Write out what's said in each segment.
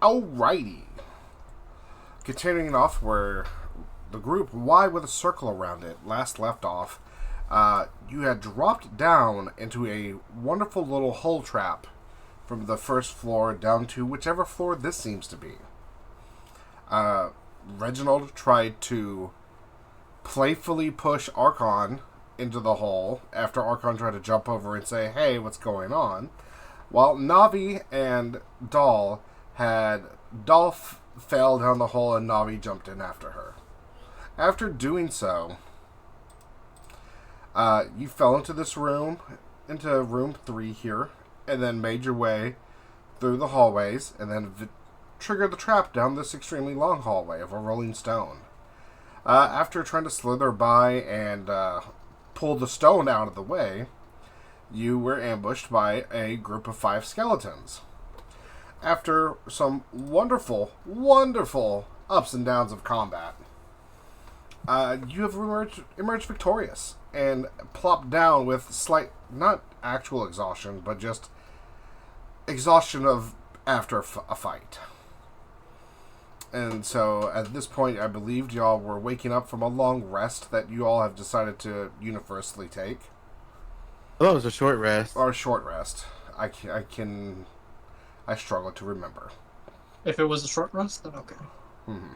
Alrighty. Continuing off where the group Y with a circle around it last left off, you had dropped down into a wonderful little hole trap from the first floor down to whichever floor this seems to be. Reginald tried to playfully push Arkon into the hole after Arkon tried to jump over and say, "Hey, what's going on?" While Navii and Doll fell down the hole and Navii jumped in after her. After doing so, you fell into this room, into room 3 here, and then made your way through the hallways, and then triggered the trap down this extremely long hallway of a rolling stone. After trying to slither by and pull the stone out of the way, you were ambushed by a group of 5 skeletons. After some wonderful, wonderful ups and downs of combat, you have emerged victorious and plopped down with slight, not actual exhaustion, but just exhaustion of after a fight. And so, at this point, I believed y'all were waking up from a long rest that you all have decided to universally take. Oh, it was a short rest. Or a short rest. I struggle to remember. If it was a short rest, then okay. Mm-hmm.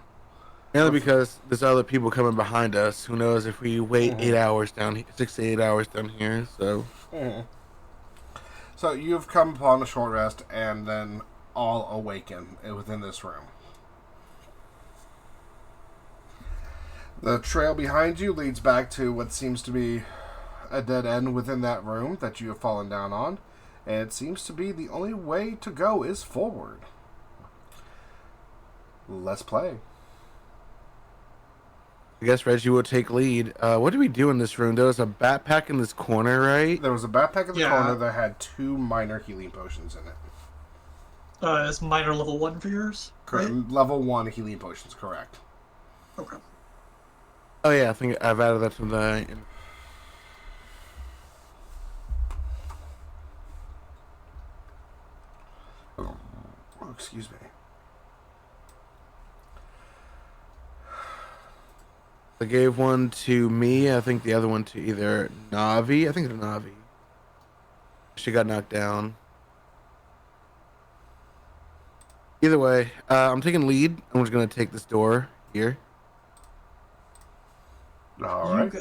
Mainly because there's other people coming behind us. Who knows if we wait 8 hours down here, 6 to 8 hours down here, so... So, you've come upon a short rest and then all awaken within this room. The trail behind you leads back to what seems to be a dead end within that room that you have fallen down on, and it seems to be the only way to go is forward. Let's play. I guess Reggie will take lead. What did we do in this room? There was a backpack in this corner, right? There was a backpack in the corner that had 2 minor healing potions in it. Is minor level 1 for yours? Correct. Right? Level 1 healing potions, correct. Okay. Oh yeah, I think I've added that to the... Oh, excuse me. I gave one to me. I think the other one to either Navii. I think it's Navii. She got knocked down. Either way, I'm taking lead. I'm just going to take this door here. All right.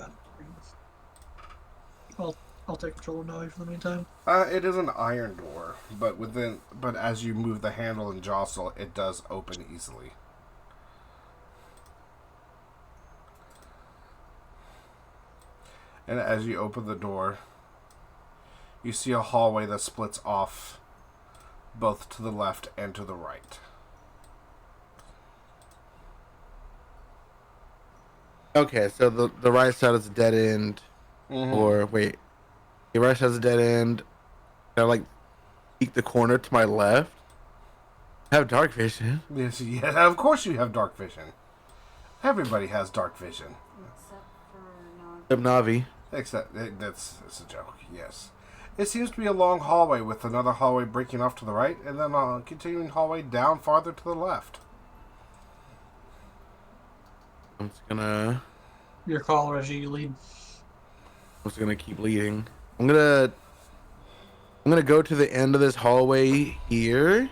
I'll take control of Navii for the meantime. It is an iron door, but as you move the handle and jostle, it does open easily. And as you open the door, you see a hallway that splits off both to the left and to the right. Okay, so the right side is a dead end. Or, wait. The right side is a dead end. Can I, like, peek the corner to my left? I have dark vision. Yes, yeah, of course you have dark vision. Everybody has dark vision. Except Navii. Except, it's a joke, yes. It seems to be a long hallway with another hallway breaking off to the right, and then a continuing hallway down farther to the left. I'm just gonna... Your call, Reggie, you lead. I'm just gonna keep leading. I'm gonna go to the end of this hallway here,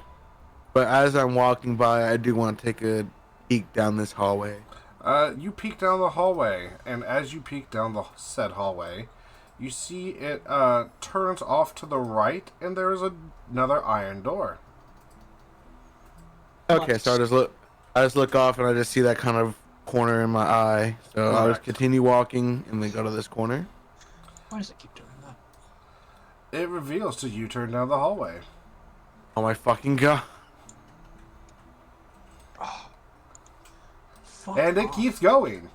but as I'm walking by, I do want to take a peek down this hallway. You peek down the hallway, and as you peek down the said hallway, you see it turns off to the right, and there is another iron door. Okay, so I just look off, and I just see that kind of corner in my eye. So I'll just continue walking, and then go to this corner. Why does it keep doing that? It reveals to you turn down the hallway. Oh my fucking god. And it keeps going.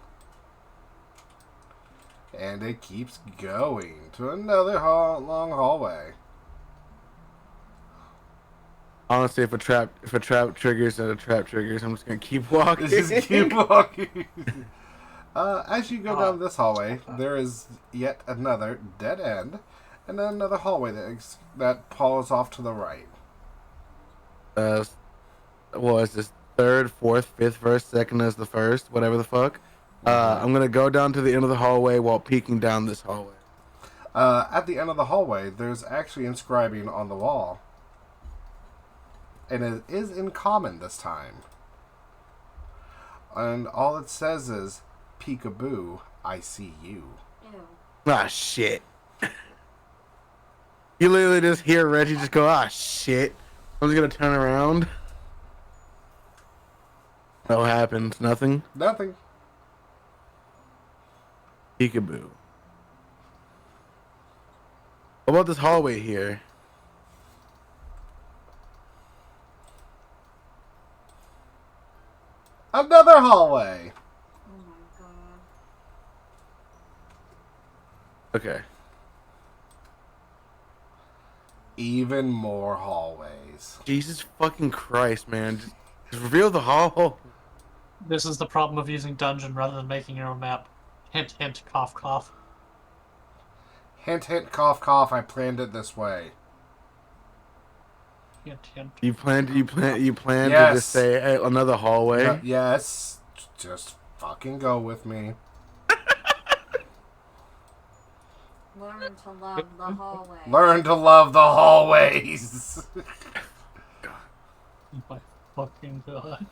And it keeps going to another long hallway. Honestly, if a trap triggers, then a trap triggers. I'm just gonna keep walking. Just keep walking. As you go down this hallway, there is yet another dead end, and then another hallway that pulls off to the right. what is this, third, fourth, fifth verse, second as the first, whatever the fuck. I'm gonna go down to the end of the hallway while peeking down this hallway. At the end of the hallway, there's actually inscribing on the wall. And it is in common this time. And all it says is, "Peekaboo, I see you." Ew. Ah, shit. You literally just hear Reggie just go, ah, shit. I'm just gonna turn around. What happens? Nothing? Nothing. Peekaboo. What about this hallway here? Another hallway. Oh my god. Okay. Even more hallways. Jesus fucking Christ, man. Just reveal the hall. This is the problem of using dungeon rather than making your own map. Hint, hint, cough, cough. Hint, hint, cough, cough. I planned it this way. Hint, hint. You planned to Yes. just say, hey, another hallway? Yes. Just fucking go with me. Learn to love the hallway. Learn to love the hallways. My fucking god.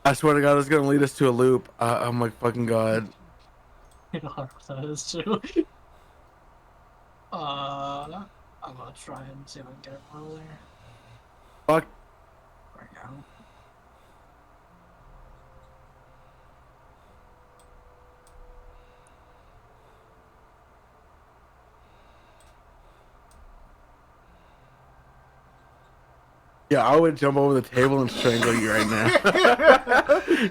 I swear to God, it's gonna lead us to a loop. Oh my fucking God. You know how that is too. I'm gonna try and see if I can get it earlier. Fuck. Right now. Yeah, I would jump over the table and strangle you right now.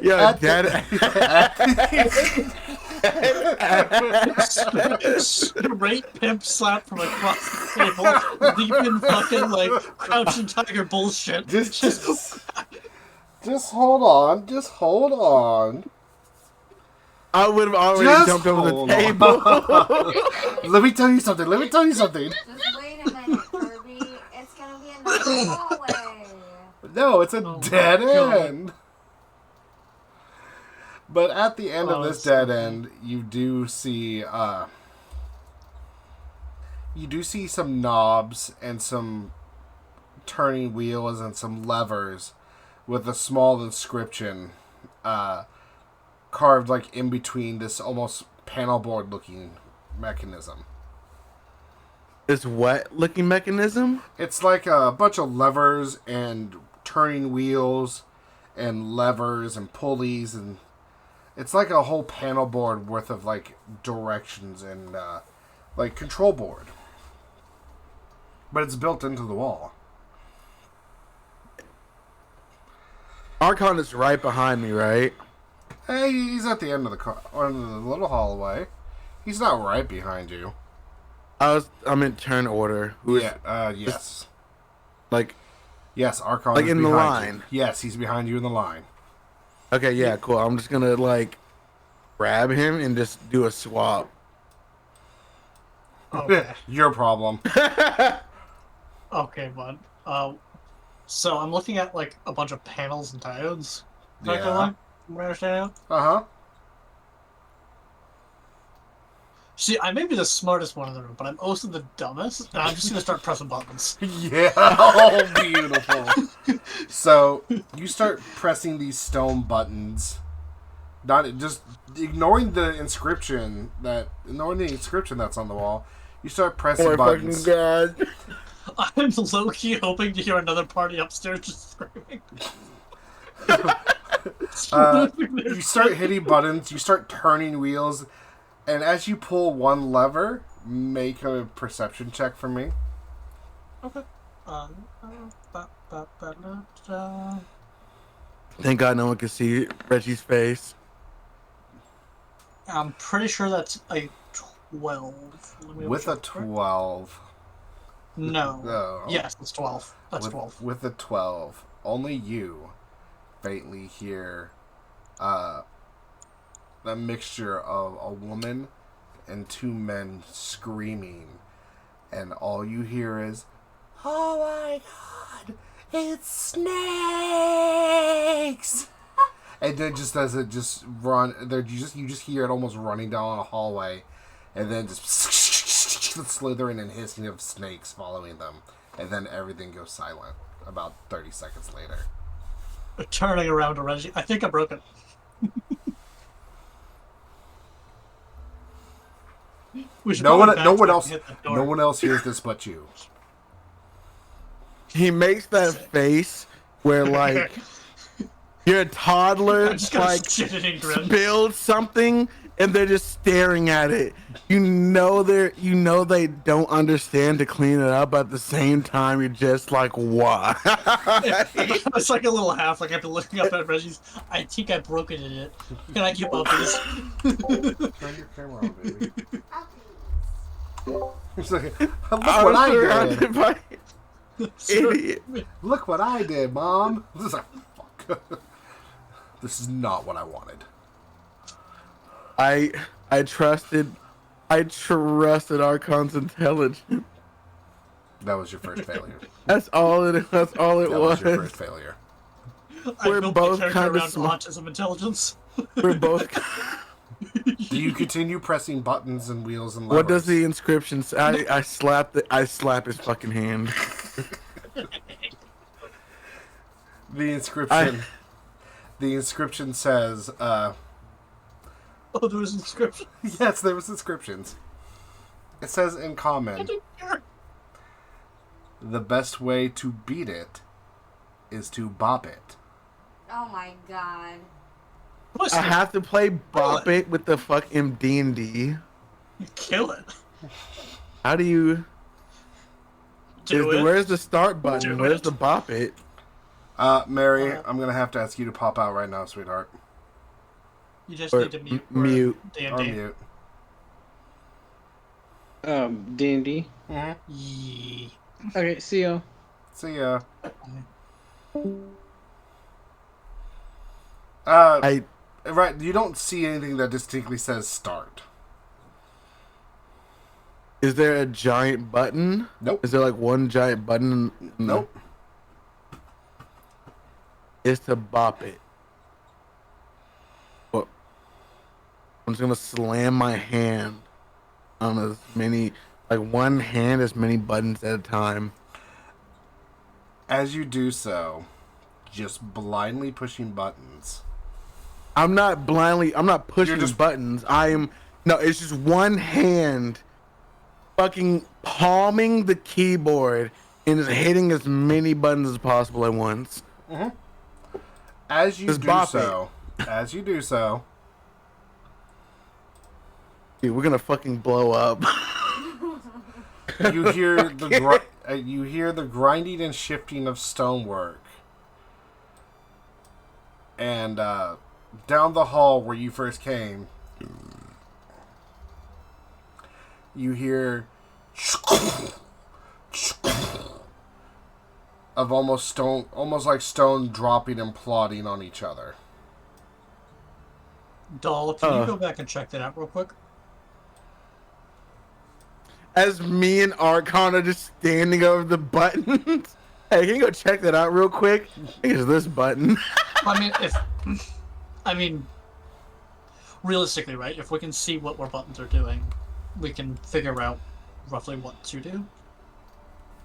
Yeah, Dad. Straight pimp slap from across the table, leaping fucking like crouching tiger bullshit. Just hold on. Just hold on. I would have already Just jumped over the hold table. Let me tell you something. Let me tell you something. Just wait a minute, Kirby. It's gonna be another hallway. No, it's a Oh my dead God. end. But at the end of this it's dead okay. end, you do see some knobs and some turning wheels and some levers with a small inscription carved like in between this almost panel board looking mechanism. This what looking mechanism? It's like a bunch of levers and turning wheels and levers and pulleys, and it's like a whole panel board worth of like directions and like control board. But it's built into the wall. Arkon is right behind me, right? Hey, he's at the end of the little hallway. He's not right behind you. I'm in turn order. Yes. Like, Yes, Arkon like is in the behind line. you. Yes, he's behind you in the line. okay, yeah, cool. I'm just gonna like grab him and just do a swap. Okay. Your problem. Okay, bud. So I'm looking at like a bunch of panels and diodes. Yeah. From what I understand. Uh-huh. See, I may be the smartest one in the room, but I'm also the dumbest, and I'm just gonna start pressing buttons. Yeah, oh, beautiful. So, you start pressing these stone buttons. Not just ignoring the inscription that's on the wall. You start pressing Oh my fucking buttons. God. I'm low-key hoping to hear another party upstairs just screaming. You start hitting buttons, you start turning wheels, and as you pull one lever, make a perception check for me. Okay. Thank God no one can see Reggie's face. I'm pretty sure that's a 12. Let me With a check. 12. No. No. Yes, it's 12. That's with, 12. With a 12, only you faintly hear a mixture of a woman and two men screaming, and all you hear is, "Oh my God, it's snakes. And then just as it just run, there you just hear it almost running down a hallway, and then just the slithering and hissing of snakes following them, and then everything goes silent. About 30 seconds later. Turning around to Reggie, I think I broke it. No one else hears this but you. He makes that face where like you're a toddler, like spilled something, and they're just staring at it. You know they don't understand to clean it up. But at the same time, you're just like, why? It's like a little half. Like after looking up at Reggie's, I think I broke it in it. Can I keep up this? Turn your camera on, baby. It's like, look what I did. Idiot. Look what I did, Mom. This is like, fuck. This is not what I wanted. I trusted Arkon's intelligence. That was your first failure. That's all it was. That was your first failure. We're both kind of autism intelligence. We're both. Do you continue pressing buttons and wheels and levers? What does the inscription say? I slap his fucking hand. The inscription says, Oh, there was an inscription? Yes, there was inscriptions. It says in common, the best way to beat it is to bop it. Oh my god. I have to play Bop It with the fucking D&D. Kill it. How do you... Where's the start button? Where's the Bop It? Mary, I'm going to have to ask you to pop out right now, sweetheart. You just need to mute. D&D. Or mute. D&D? Mm-hmm. Yeah. Okay, see ya. See ya. Right, you don't see anything that distinctly says start. Is there a giant button? Nope. Is there like one giant button? Nope. It's to bop it. Well, I'm just gonna slam my hand on as many, like one hand, as many buttons at a time. As you do so, just blindly pushing buttons. I'm not pushing the buttons. It's just one hand fucking palming the keyboard and just hitting as many buttons as possible at once. Mm-hmm. As you do so, dude, we're gonna fucking blow up. You hear the grinding and shifting of stonework, and down the hall where you first came, you hear of almost like stone dropping and plodding on each other. Doll, can you go back and check that out real quick? As me and Arkon are just standing over the buttons. Hey, can you go check that out real quick? Here's this button. Realistically, right? If we can see what our buttons are doing, we can figure out roughly what to do.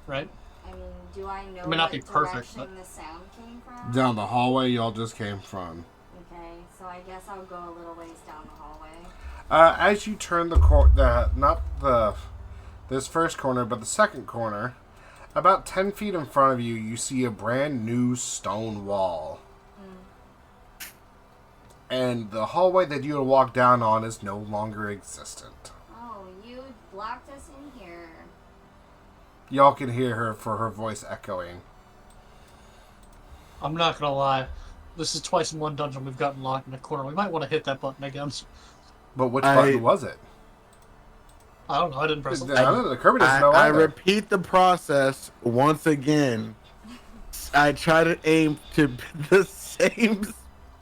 Right? I mean, do I know may not be what perfect, direction but... the sound came from? Down the hallway y'all just came from. Okay, so I guess I'll go a little ways down the hallway. As you turn this first corner, but the second corner, about 10 feet in front of you, you see a brand new stone wall. And the hallway that you had walked down on is no longer existent. Oh, you blocked us in here. Y'all can hear her for her voice echoing. I'm not gonna lie. This is twice in one dungeon we've gotten locked in a corner. We might want to hit that button again. But which button was it? I don't know. I didn't press it. Kirby doesn't know either. I repeat the process once again. I try to aim to the same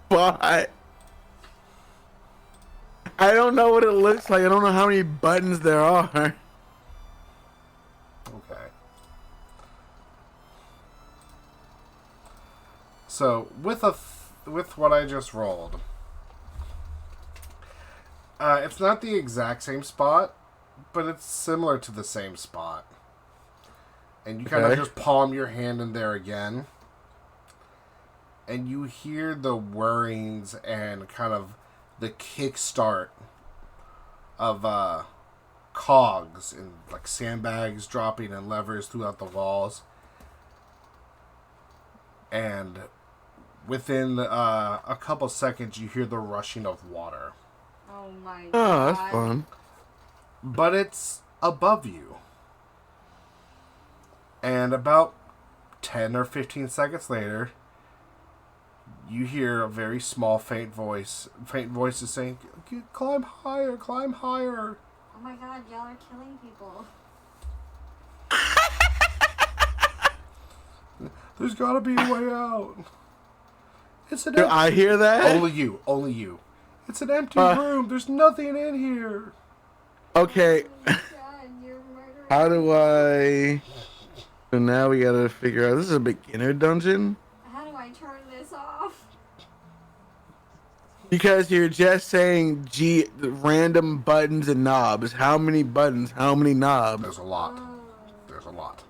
spot. I don't know what it looks like. I don't know how many buttons there are. Okay. So with what I just rolled, it's not the exact same spot, but it's similar to the same spot. And you kind of just palm your hand in there again. And you hear the whirrings and kind of the kickstart of cogs and like sandbags dropping and levers throughout the walls. And within a couple seconds, you hear the rushing of water. Oh my god. Oh, that's fun. But it's above you. And about 10 or 15 seconds later, you hear a very small, faint voice is saying, climb higher, climb higher. Oh my god, y'all are killing people. There's gotta be a way out. It's an Do I hear that? Only you. It's an empty room. There's nothing in here. Okay. Oh my god, you're murdering. How do I... So now we gotta figure out... This is a beginner dungeon? How do I turn this off? Because you're just saying random buttons and knobs. How many buttons? How many knobs? There's a lot. Oh, There's a lot.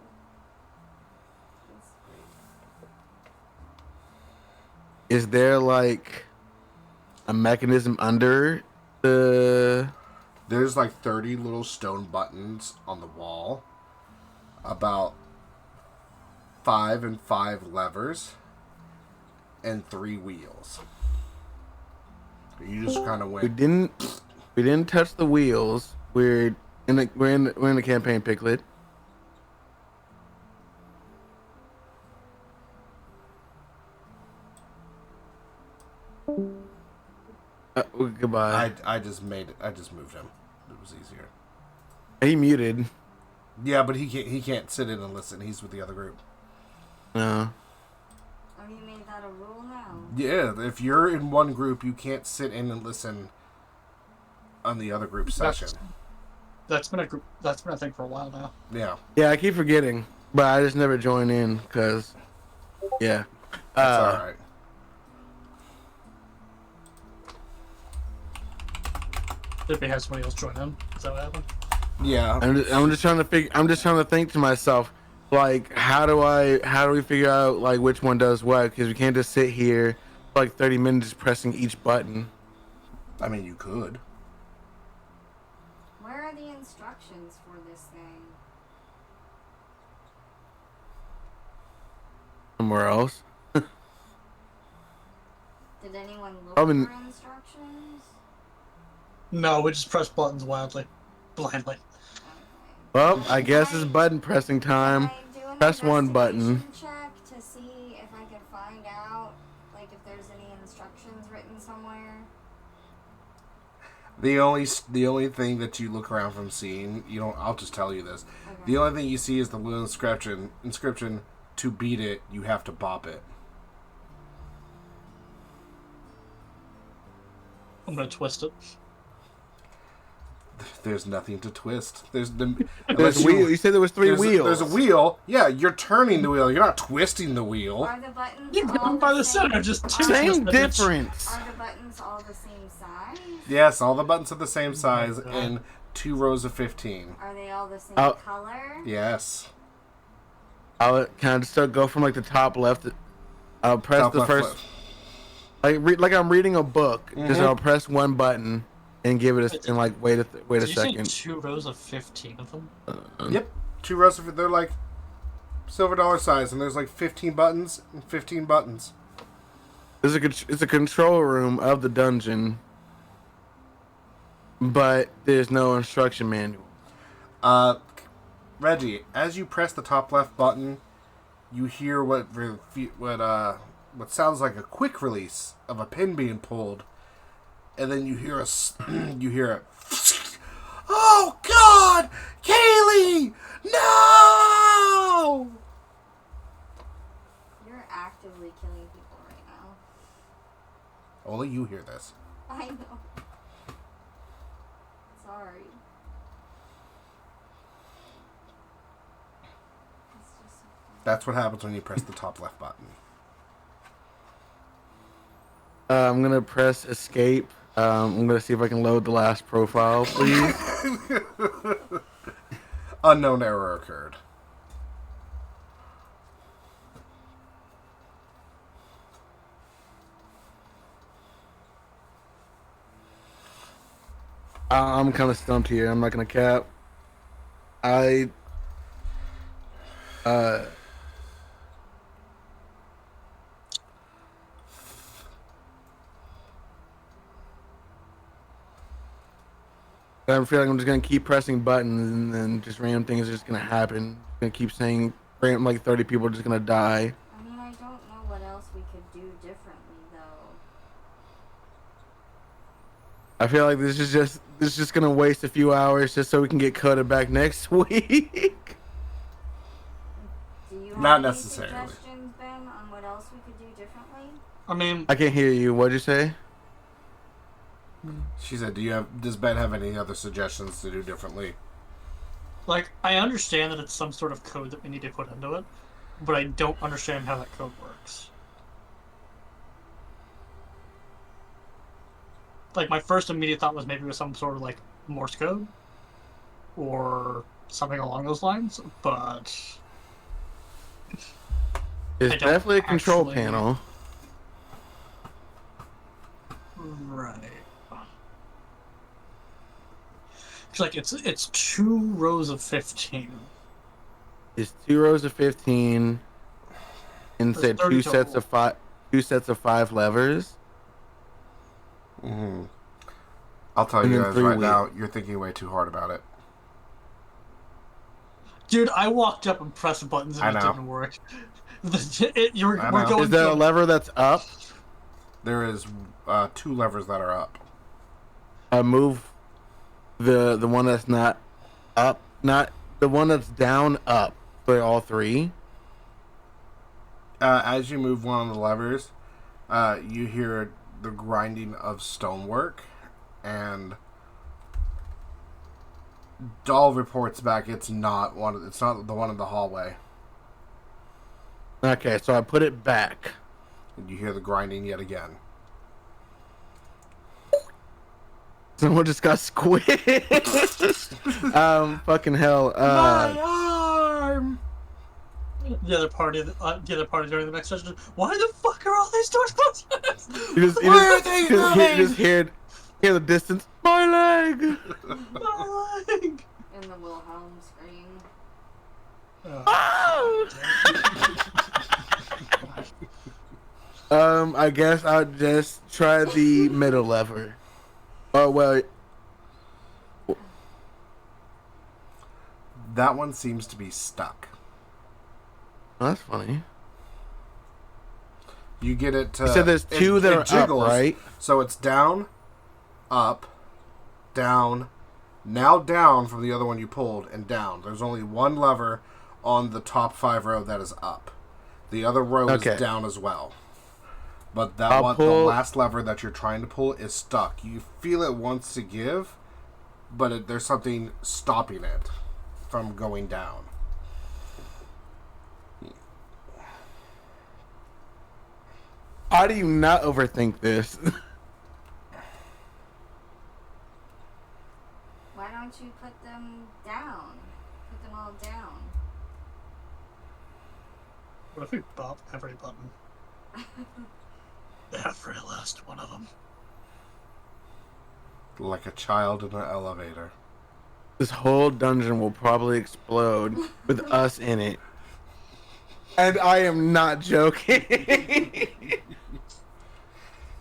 that's Is there like a mechanism under the... There's like 30 little stone buttons on the wall. About 5 and 5 levers. And 3 wheels. You just kind of We went. didn't touch the wheels. We're in the campaign, Piglet. Goodbye. I just made it. I just moved him. It was easier. He muted. Yeah, but he can't sit in and listen. He's with the other group. No. Oh, you made that a rule now? Yeah, if you're in one group, you can't sit in and listen on the other group's session. That's been a thing for a while now. Yeah. Yeah, I keep forgetting, but I just never join in because, yeah. That's all right. Did they have somebody else join in? Is that what happened? Yeah. I'm just trying to think to myself, like, how do we figure out like which one does what? Because we can't just sit here for like 30 minutes pressing each button. I mean, you could. Where are the instructions for this thing? Somewhere else. Did anyone look I mean- for instructions? No, we just press buttons blindly. Okay. Well, I guess it's button pressing time. Can I do an Press one button. investigation check to see if I could find out, like, if there's any instructions written somewhere? The only thing that you look around from seeing, you don't. I'll just tell you this. Okay. The only thing you see is the little inscription. To beat it, you have to bop it. I'm gonna twist it. There's nothing to twist. There's There's wheel. You said there was 3 wheels. There's a wheel. Yeah, you're turning the wheel. You're not twisting the wheel. Are the buttons You all go by the same? center, just two Same twist buttons. difference. Are the buttons all the same size? Yes, all the buttons are the same size God. in 2 rows of 15. Are they all the same Oh. color? Yes. Can I just go from like the top left? I'll press Top the left first, flip. like I'm reading a book. Just Mhm. I'll press one button and give it and like wait a Did you say second. 2 rows of 15 of them? Yep. 2 rows of they're like silver dollar size, and there's like 15 buttons and 15 buttons. It's a control room of the dungeon, but there's no instruction manual. Reggie, as you press the top left button, you hear what sounds like a quick release of a pin being pulled, and then you hear a oh God, Kaylee, no! You're actively killing people right now. Only you hear this. I know. Sorry. It's just so funny. That's what happens when you press the top left button. I'm gonna press escape. I'm gonna see if I can load the last profile, please. Unknown error occurred. I'm kind of stumped here. I'm not gonna cap. Uh, I'm feeling I'm just gonna keep pressing buttons and then just random things are just gonna happen. Gonna keep saying random like 30 people are just gonna die. I mean, I don't know what else we could do differently, though. I feel like this is just gonna waste a few hours just so we can get Koada back next week. Do you Not have any necessarily. suggestions, Ben, on what else we could do differently? I mean, I can't hear you. What'd you say? She said, does Ben have any other suggestions to do differently? like, I understand that it's some sort of code that we need to put into it, but I don't understand how that code works. Like, my first immediate thought was maybe it was some sort of, like, Morse code, or something along those lines, but... It's I don't definitely a control actually- panel. Right. It's like, it's 2 rows of 15. It's 2 rows of 15 and There's said 30 two sets total. of 5 2 sets of 5 levers. Mm-hmm. I'll tell And you then guys 3 right wheels. now, you're thinking way too hard about it. Dude, I walked up and pressed buttons and I it know. didn't work. I We're know. going Is there a to lever that's up? There is 2 levers that are up. Move the one that's not up, not the one that's down up for all 3. As you move one of the levers, you hear the grinding of stonework, and Doll reports back it's not the one in the hallway. Okay, so I put it back. And you hear the grinding yet again. Someone just got squished. Fucking hell. My arm! the other party during the next session. Why the fuck are all these doors closed? Where are they you going? just hear the distance. My leg. My leg. In the Wilhelm scream. I guess I'll just try the middle lever. Oh well. That one seems to be stuck. That's funny. You get it to... You said there's 2 that are jiggles, up, right? So it's down, up, down, now down from the other one you pulled, and down. There's only one lever on the top 5 row that is up. The other row Okay. is down as well. But that I'll one, pull- the last lever that you're trying to pull is stuck. You feel it wants to give, but there's something stopping it from going down. How do you not overthink this? Why don't you put them down? Put them all down. What if we bop every button? Every last one of them. Like a child in an elevator. This whole dungeon will probably explode with us in it. And I am not joking.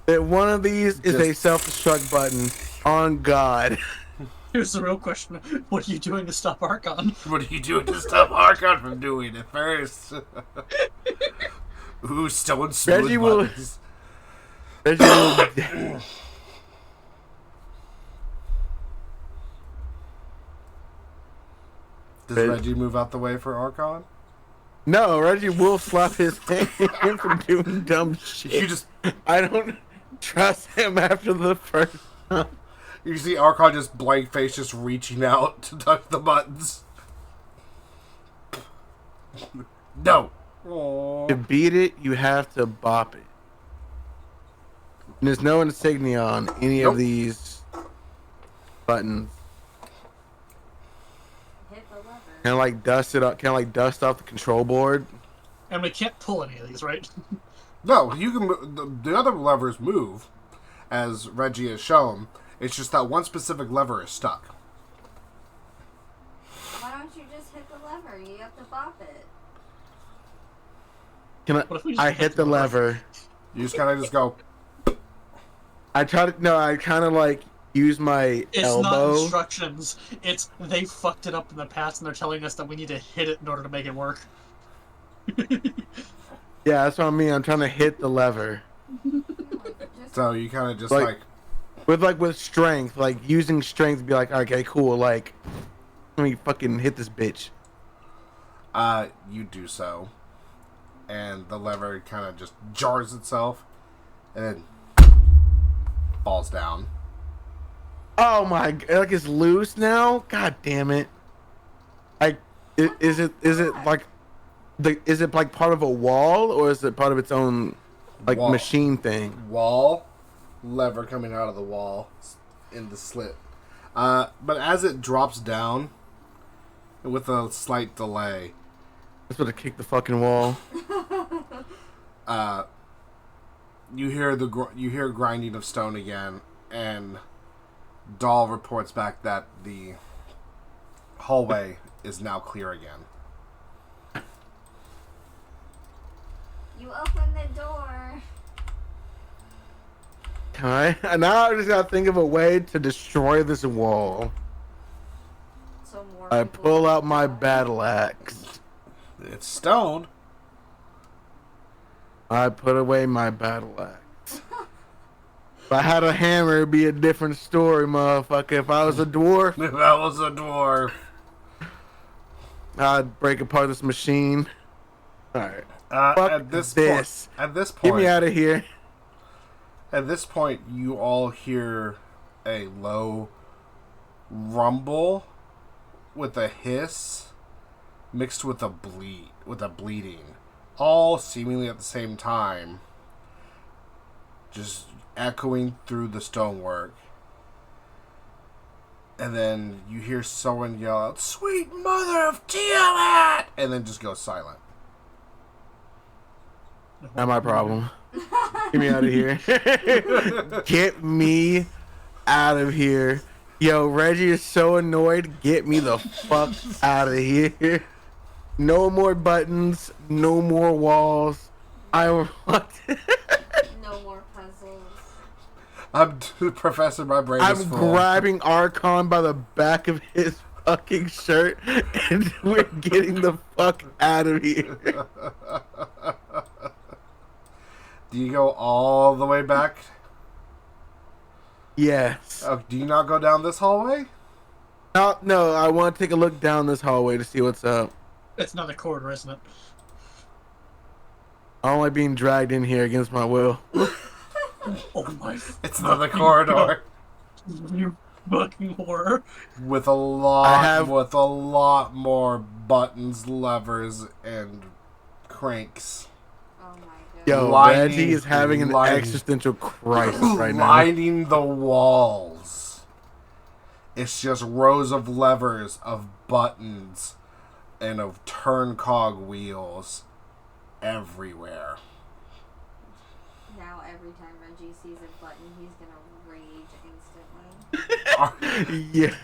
That one of these is a Just- self-destruct button. On God. Here's the real question: what are you doing to stop Arkon? What are you doing to stop Arkon from doing it first? Ooh, still smooth Reggie will- buttons. Reggie will- Does Reggie move out the way for Arkon? No, Reggie will slap his hand from doing dumb shit. You just... I don't trust him after the first time. You see Arkon just blank face, just reaching out to touch the buttons. No. To beat it, you have to bop it. And there's no insignia on any Nope. of these buttons. Hit the lever. Can I like dust it up? Can I like dust off the control board? And we can't pull any of these, right? No, you can. The other levers move, as Reggie has shown. It's just that one specific lever is stuck. Why don't you just hit the lever? You have to bop it. Can What if we just I hit the lever? You just kind of just go. I try to no. I kind of like use my It's not elbow. instructions. It's they fucked it up in the past and they're telling us that we need to hit it in order to make it work. Yeah, that's what I mean. I'm trying to hit the lever So you kind of just Like- with strength, like using strength to be like, okay, cool. Like, let me fucking hit this bitch. you do so, and the lever kind of just jars itself, and then falls down. Oh my! Like it's loose now. God damn it! Like, is it like is it like part of a wall or is it part of its own like Wall. machine thing? Wall, lever coming out of the wall in the slit. But as it drops down, with a slight delay, That's what to kick the fucking wall. you hear you hear grinding of stone again, and Doll reports back that the hallway is now clear again. You open the door. Can I? Now I just gotta think of a way to destroy this wall. So more I people pull out can my go. battle axe. It's stone. I put away my battle axe. If I had a hammer, it'd be a different story, motherfucker. If I was a dwarf, That was a dwarf. I'd break apart this machine. Alright. Fuck At this this. point, Get me out of here. at this point, you all hear a low rumble with a hiss mixed with a bleeding, all seemingly at the same time, just echoing through the stonework. And then you hear someone yell out, "Sweet mother of Tiamat!" and then just go silent. Not my problem. Get me out of here. Get me out of here. Yo, Reggie is so annoyed. Get me the fuck out of here. No more buttons. No more walls. I want. No more puzzles. I'm Professor. My brain is I'm full. grabbing Arkon by the back of his fucking shirt, and we're getting the fuck out of here. Do you go all the way back? Yes. Oh, do you not go down this hallway? No, I want to take a look down this hallway to see what's up. It's another corridor, isn't it? I don't like being dragged in here against my will. Oh my It's another corridor you fucking horror. with a lot, I have- with a lot more buttons, levers, and cranks. Oh my god. Yo, Lining- Reggie is having an lining- existential crisis right now. Lining the walls. It's just rows of levers, of buttons, and of turn cog wheels everywhere. Now every time Reggie sees a button, he's gonna rage instantly. Yeah.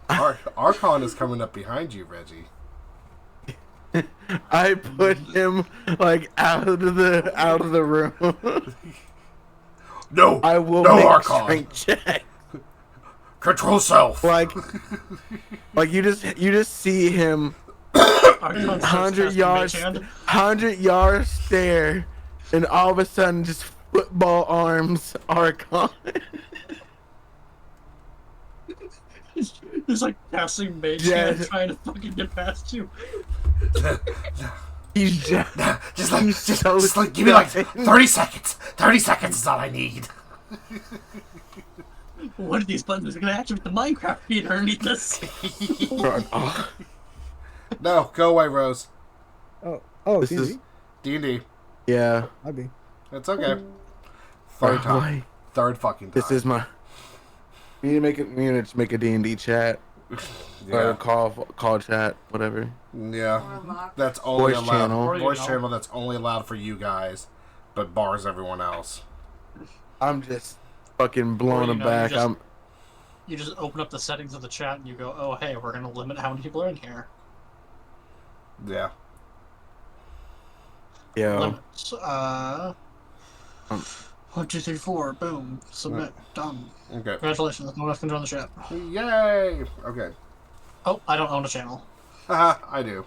Arkon is coming up behind you, Reggie. I put him like out of the room. No, I will no, make a Arkon. strength check. Control self. Like you just see him Archon starts 100 casting yards, Mage Hand. 100 yards stare, and all of a sudden just football arms Arkon. He's like casting Mage Yeah. Hand, trying to fucking get past you. He's just Just like, give me like 30 seconds. 30 seconds is all I need. One of these buttons is gonna activate the Minecraft feed underneath this. Oh, No, go away, Rose. Oh, This D&D? is- D&D. yeah. I'd be. It's okay. Third time. Boy, Third fucking time. this is my. We need to make it. We need to make a D&D chat or Yeah. call chat, whatever. Yeah. Or lock. That's only Voice allowed. channel. Or, you Voice know. channel that's only allowed for you guys, but bars everyone else. I'm just fucking blowing Or, them back. You just open up the settings of the chat and you go, oh, hey, we're going to limit how many people are in here. Yeah. Yeah. Limits. 1, 2, 3, 4. Boom. Submit. Done. Okay. Congratulations. No one else can join the chat. Yay! Okay. Oh, I don't own a channel. Haha, I do.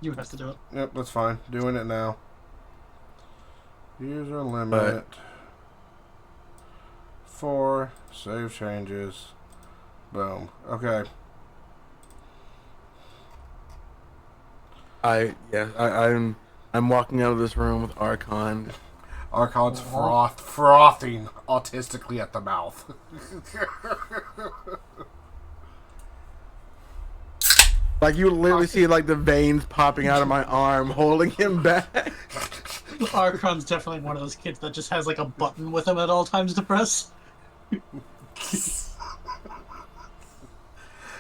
You have to do it. Yep, that's fine. Doing it now. User limit. 4. Save changes. Boom. Okay. I'm walking out of this room with Arkon. Archon's frothing autistically at the mouth. Like you literally see like the veins popping out of my arm, holding him back. Archon's definitely one of those kids that just has like a button with him at all times to press.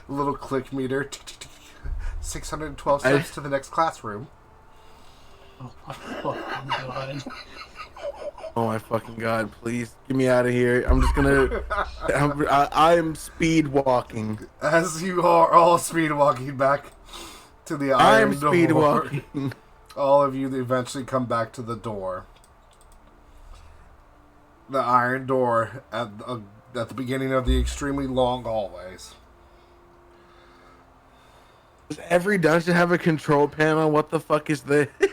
Little click meter. 612 steps to the next classroom. Oh my fucking god. Oh my fucking god! Please get me out of here. I'm just gonna. I am speed walking. As you are all speed walking back to the I iron am door. speed walking. All of you eventually come back to the door. The iron door at the beginning of the extremely long hallways. Does every dungeon have a control panel? What the fuck is this? I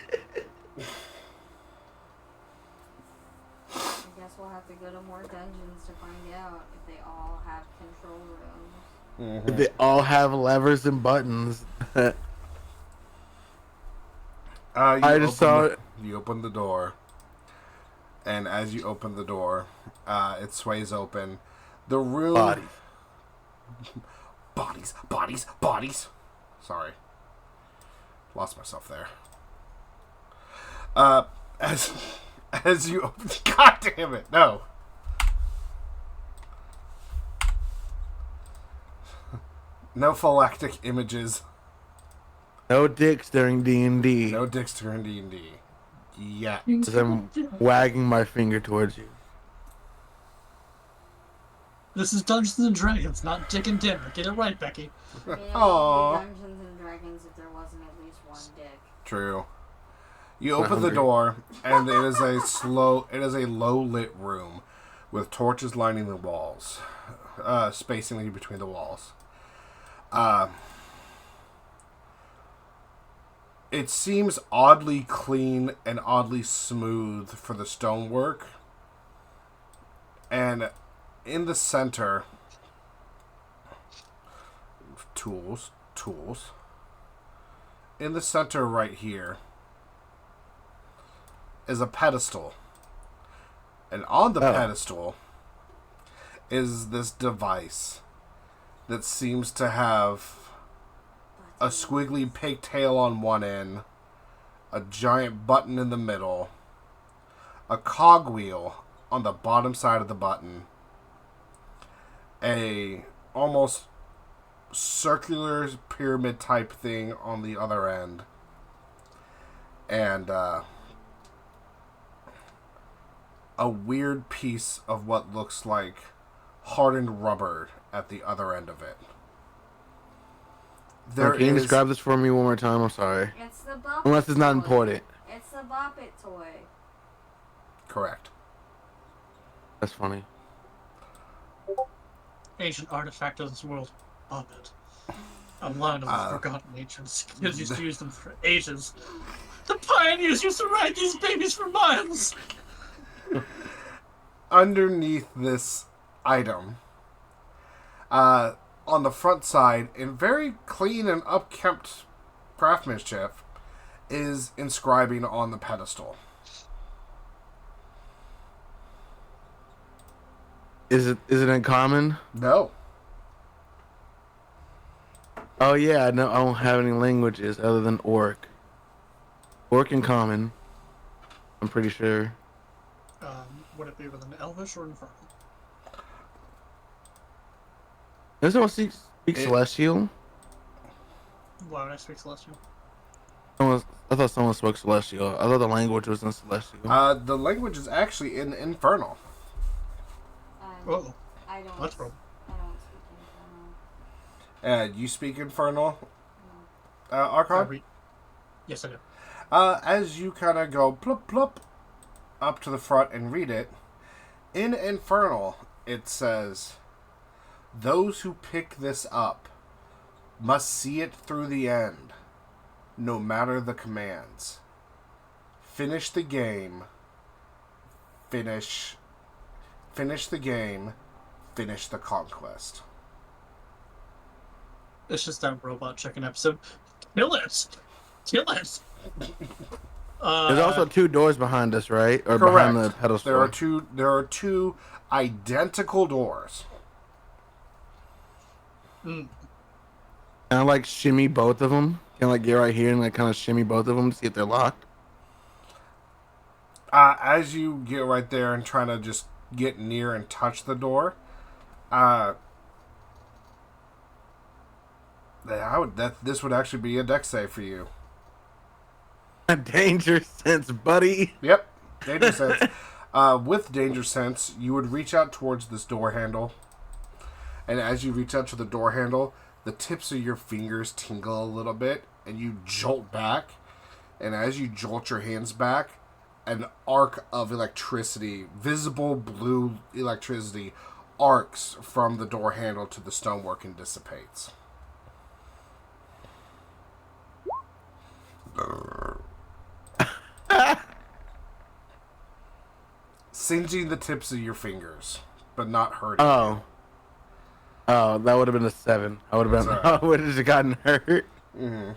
guess we'll have to go to more dungeons to find out if they all have control rooms. They all have levers and buttons. I just saw it. You open the door, and as you open the door, it sways open. The room. Bodies. Sorry, lost myself there. As you open. God damn it! No. No phylactic images. No dicks during D&D. No dicks during D&D. Yeah. As I'm wagging my finger towards you. This is Dungeons and Dragons, not Dick and Dinner. Get it right, Becky. I mean, it Aw. would be Dungeons and Dragons if there wasn't at least one dick. True. You open the hungry. door, and it is a low lit room with torches lining the walls, spacing between the walls. It seems oddly clean and oddly smooth for the stonework. And in the center, tools. In the center right here is a pedestal. And on the pedestal is this device that seems to have a squiggly pigtail on one end, a giant button in the middle, a cogwheel on the bottom side of the button, a almost circular pyramid type thing on the other end, and a weird piece of what looks like hardened rubber at the other end of it. There Can you is describe this for me one more time? I'm sorry. It's the Bop Unless it's not toy. important. It's the Bop It toy. correct. That's funny. Ancient artifact of this world. Bop it. A land of the forgotten ancients. Kids used to use them for ages. The pioneers used to ride these babies for miles. Underneath this item, on the front side, in very clean and upkept craftsmanship, is inscribing on the pedestal. Is it in common? No. Oh yeah, no, I don't have any languages other than Orc. Orc in common. I'm pretty sure. would it be with an Elvish or Infernal? Does someone speak Celestial? Why would I speak Celestial? I thought someone spoke Celestial. I thought the language was in Celestial. The language is actually in Infernal. Oh, I don't. that's wrong. I don't speak Infernal. You speak Infernal, No. Arkon? Yes, I do. As you kind of go plop plop up to the front and read it, in Infernal it says, "Those who pick this up must see it through the end, no matter the commands. Finish the game. Finish the game. Finish the conquest." It's just that robot chicken episode. Kill it! Kill it! There's also 2 doors behind us, right? Or Correct. behind the pedestal. There are two identical doors. Mm. Can I like shimmy both of them? Can I like get right here and like kind of shimmy both of them to see if they're locked? As you get right there and trying to just get near and touch the door, this would actually be a dex save for you. A danger sense, buddy. Yep, danger sense. With danger sense, you would reach out towards this door handle, and as you reach out to the door handle, the tips of your fingers tingle a little bit, and you jolt back. And as you jolt your hands back, an arc of electricity, visible blue electricity, arcs from the door handle to the stonework and dissipates. Singeing the tips of your fingers, but not hurting. Oh, that would have been a 7. I would have been. Sorry. I would have just gotten hurt. Mm-hmm.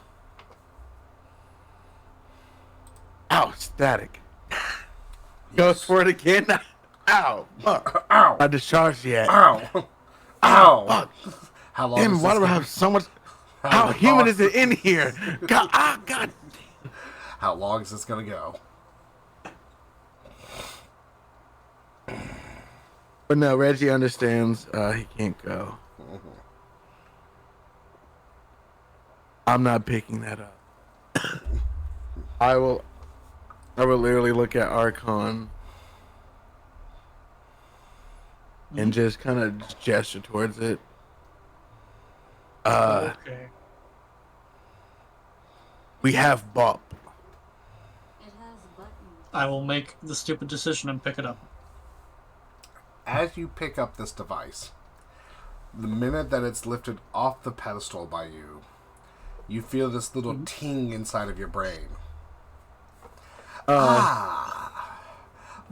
Ow, static. Goes for it again. Ow, fuck. Ow! I discharged yet. Ow! Ow! Fuck. How long? Damn, is why this do I gonna- have so much? How humid is it in here? God, God. How long is this gonna go? But no, Reggie understands. He can't go. I'm not picking that up. I will literally look at Arkon and just kind of gesture towards it. Okay. We have Bop. It has buttons. I will make the stupid decision and pick it up. As you pick up this device, the minute that it's lifted off the pedestal by you, you feel this little ting inside of your brain.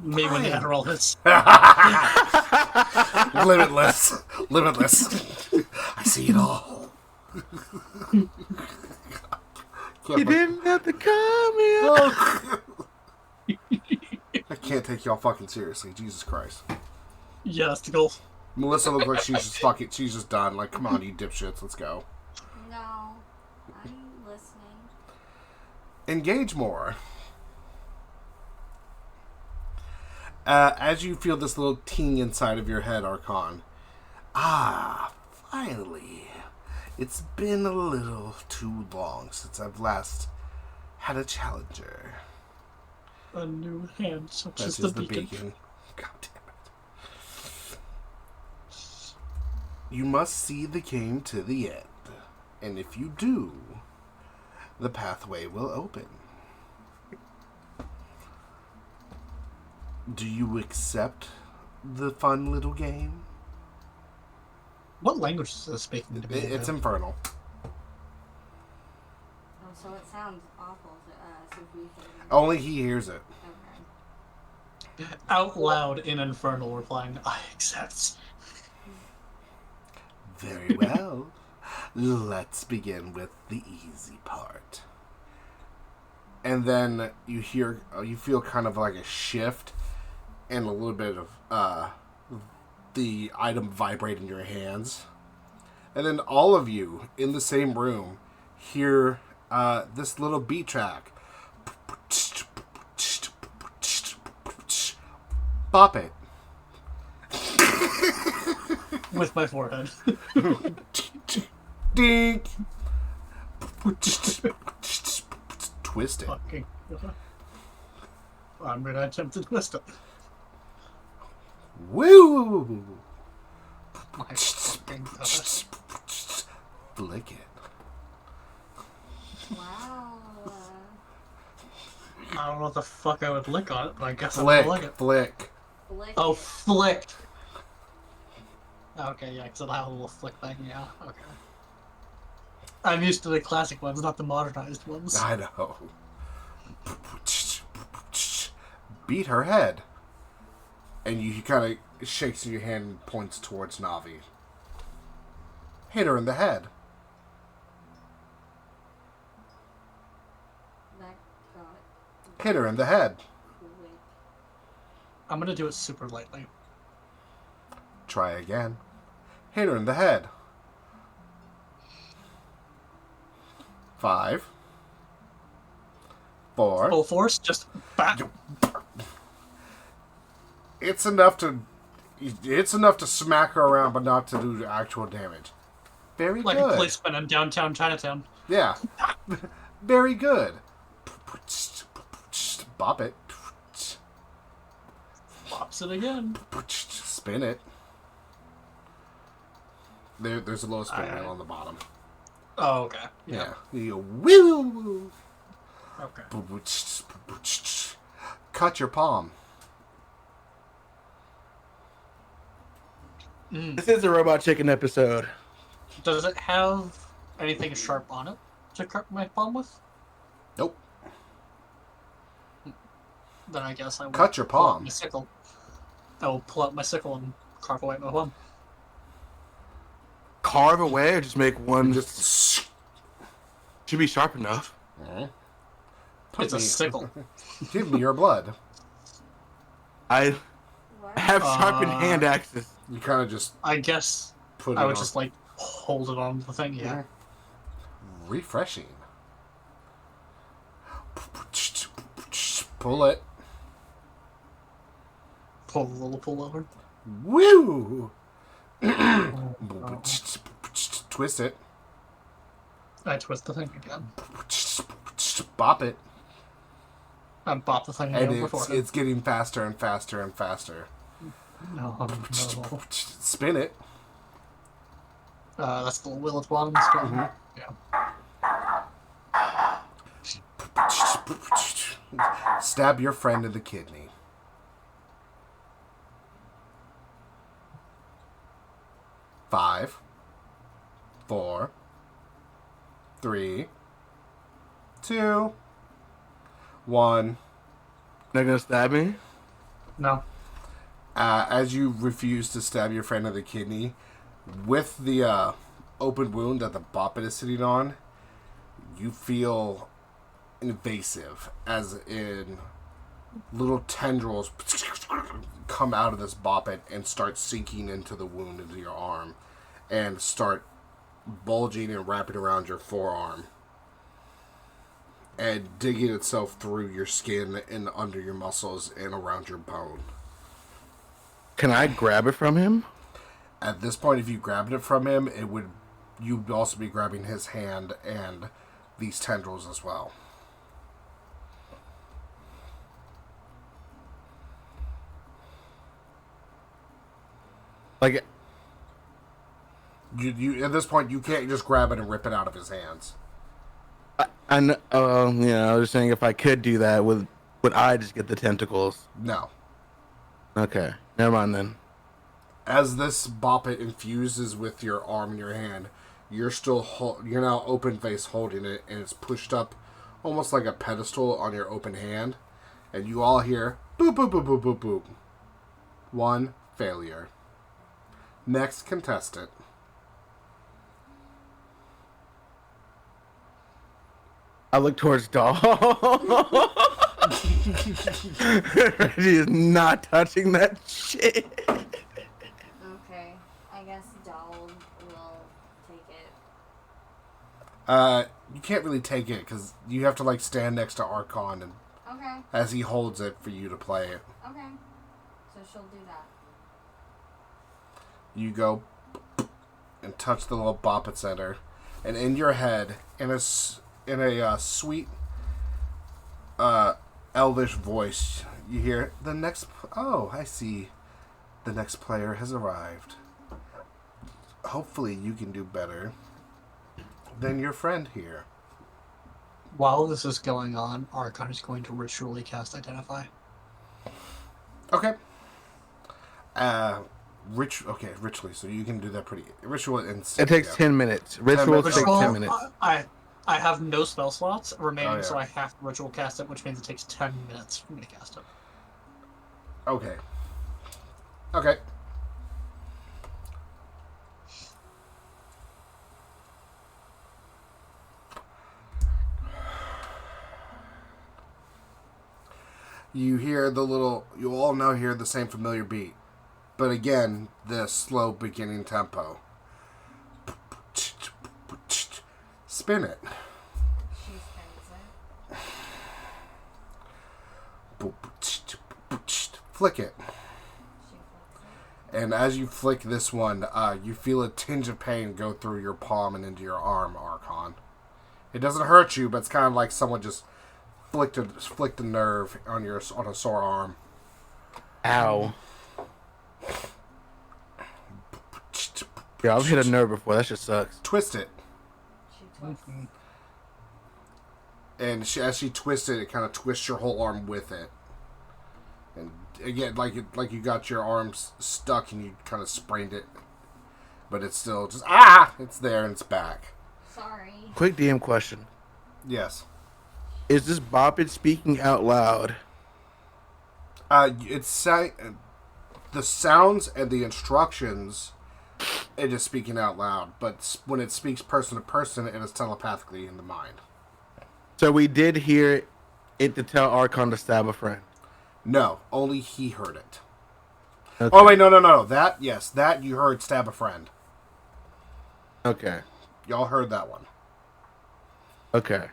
Maybe when the Adderall hits. Limitless. I see it all. You didn't have to come here. I can't take y'all fucking seriously. Jesus Christ. Yes, to go. Melissa looks like she's just done. Like, come on, you dipshits, let's go. No, I'm listening. Engage more. As you feel this little ting inside of your head, Arkon. Finally. It's been a little too long since I've last had a challenger. A new hand, such That as is the the beacon. beacon. God damn it. You must see the game to the end. And if you do, the pathway will open. Do you accept the fun little game? What language is this speaking to me? It's infernal. Oh, so it sounds awful to us if we hear it. Only he hears it. Okay. Out loud in Infernal replying, I accept. Very well. Let's begin with the easy part. And then you feel kind of like a shift and a little bit of the item vibrate in your hands. And then all of you in the same room hear this little beat track. Bop it. With my forehead. Dink. Twist it. Fucking. I'm gonna attempt to twist it. Woo! My fucking gosh. Flick it. Wow. I don't know what the fuck I would lick on it, but I guess I'm Flick. gonna lick it. Flick. Flick Oh, it. flick. Okay, yeah, because it'll have a little flick thing, yeah, okay. I'm used to the classic ones, not the modernized ones. I know. Beat her head. And you kind of shakes your hand and points towards Navii. Hit her in the head. That got it. Hit her in the head. Quick. I'm gonna do it super lightly. Try again. Hit her in the head. 5, 4. Full force, just back. It's enough to smack her around, but not to do actual damage. Very Like good. a policeman in downtown Chinatown. Yeah. Very good. Bop it. Pops it again. Spin it. There's a little spin wheel on the bottom. Oh, okay. Yeah. You go, woo! Okay. Cut your palm. This is a Robot Chicken episode. Does it have anything sharp on it to cut my palm with? Nope. Then I guess I will Cut your pull out palm. my sickle. I will pull out my sickle and carve away my palm. Carve away or just make one? Just. Should be sharp enough. It's a sickle. Give me your blood. I What? have sharpened hand axes. You kind of just I guess put it I would on. just like hold it on the thing, yeah. Refreshing. Pull it. Pull the little pullover. Woo! Oh. Twist it. I twist the thing again. Bop it. I bop the thing And again before. it's getting faster and faster and faster. No. Spin it. That's the will at the bottom. Yeah. Stab your friend in the kidney. 5, 4, 3, 2, 1. Not gonna stab me? No. As you refuse to stab your friend in the kidney, with the open wound that the boppet is sitting on, you feel invasive, as in little tendrils come out of this boppet and start sinking into the wound into your arm and start bulging and wrapping around your forearm and digging itself through your skin and under your muscles and around your bone. Can I grab it from him? At this point, if you grabbed it from him, you'd also be grabbing his hand and these tendrils as well. Like, You at this point, you can't just grab it and rip it out of his hands. I know, I was just saying if I could do that, would I just get the tentacles? No. Okay, never mind then. As this boppet infuses with your arm and your hand, you're now open face holding it, and it's pushed up almost like a pedestal on your open hand, and you all hear boop boop boop boop boop boop. 1 failure. Next contestant. I look towards Doll. Reggie is not touching that shit. Okay. I guess Doll will take it. You can't really take it because you have to like stand next to Arkon and Okay. as he holds it for you to play it. Okay. So she'll do that. You go and touch the little bop it center, and in your head, in a sweet, elvish voice, you hear the next. Oh, I see. The next player has arrived. Hopefully, you can do better than your friend here. While this is going on, Arkon is going to ritually cast Identify. Okay. Ritually, so you can do that pretty. Ritual and It takes 10 minutes. Rituals take Ritual, 10 minutes. I have no spell slots remaining, Oh, yeah. so I have to ritual cast it, which means it takes 10 minutes for me to cast it. Okay. Okay. You hear you all now hear the same familiar beat. But again, the slow beginning tempo. Spin it. She spins it. Flick it. She flips it. And as you flick this one, you feel a tinge of pain go through your palm and into your arm, Arkon. It doesn't hurt you, but it's kind of like someone just flicked a nerve on a sore arm. Ow. Yeah, I've hit a nerve before. That just sucks. Twist it. She twists. And as she twists it, it kind of twists your whole arm with it. And again, like you got your arms stuck and you kind of sprained it. But it's still just, it's there and it's back. Sorry. Quick DM question. Yes. Is this Boppet speaking out loud? The sounds and the instructions, it is speaking out loud. But when it speaks person to person, it is telepathically in the mind. So we did hear it to tell Arkon to stab a friend. No, only he heard it. Okay. Oh, wait, no. That you heard stab a friend. Okay. Y'all heard that one. Okay.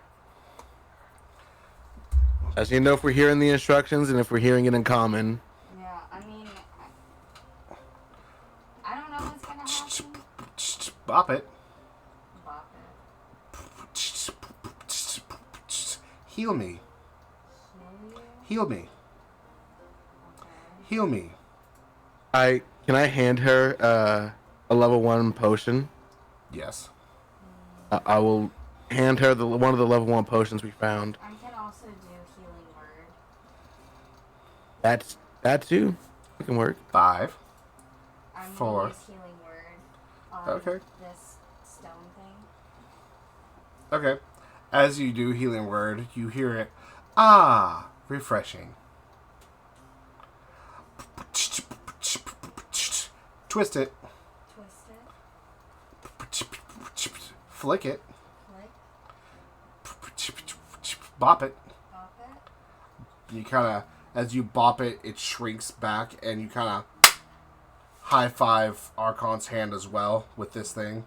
As you know, if we're hearing the instructions and if we're hearing it in common. Yeah, I mean, I don't know what's gonna happen. Bop it. Bop it. Heal me. Heal you? Heal me. Okay. Heal me. Can I hand her a level 1 potion? Yes. I will hand her one of the level 1 potions we found. I can also do healing word. That too. It can work. 5. I'm 4. gonna use healing word on Okay. this stone thing. Okay. As you do healing word, you hear it. Refreshing. Twist it. Twist it. Flick it. Flick. Bop it. Bop it. You kind of, as you bop it, it shrinks back, and you kind of high five Arkon's hand as well with this thing.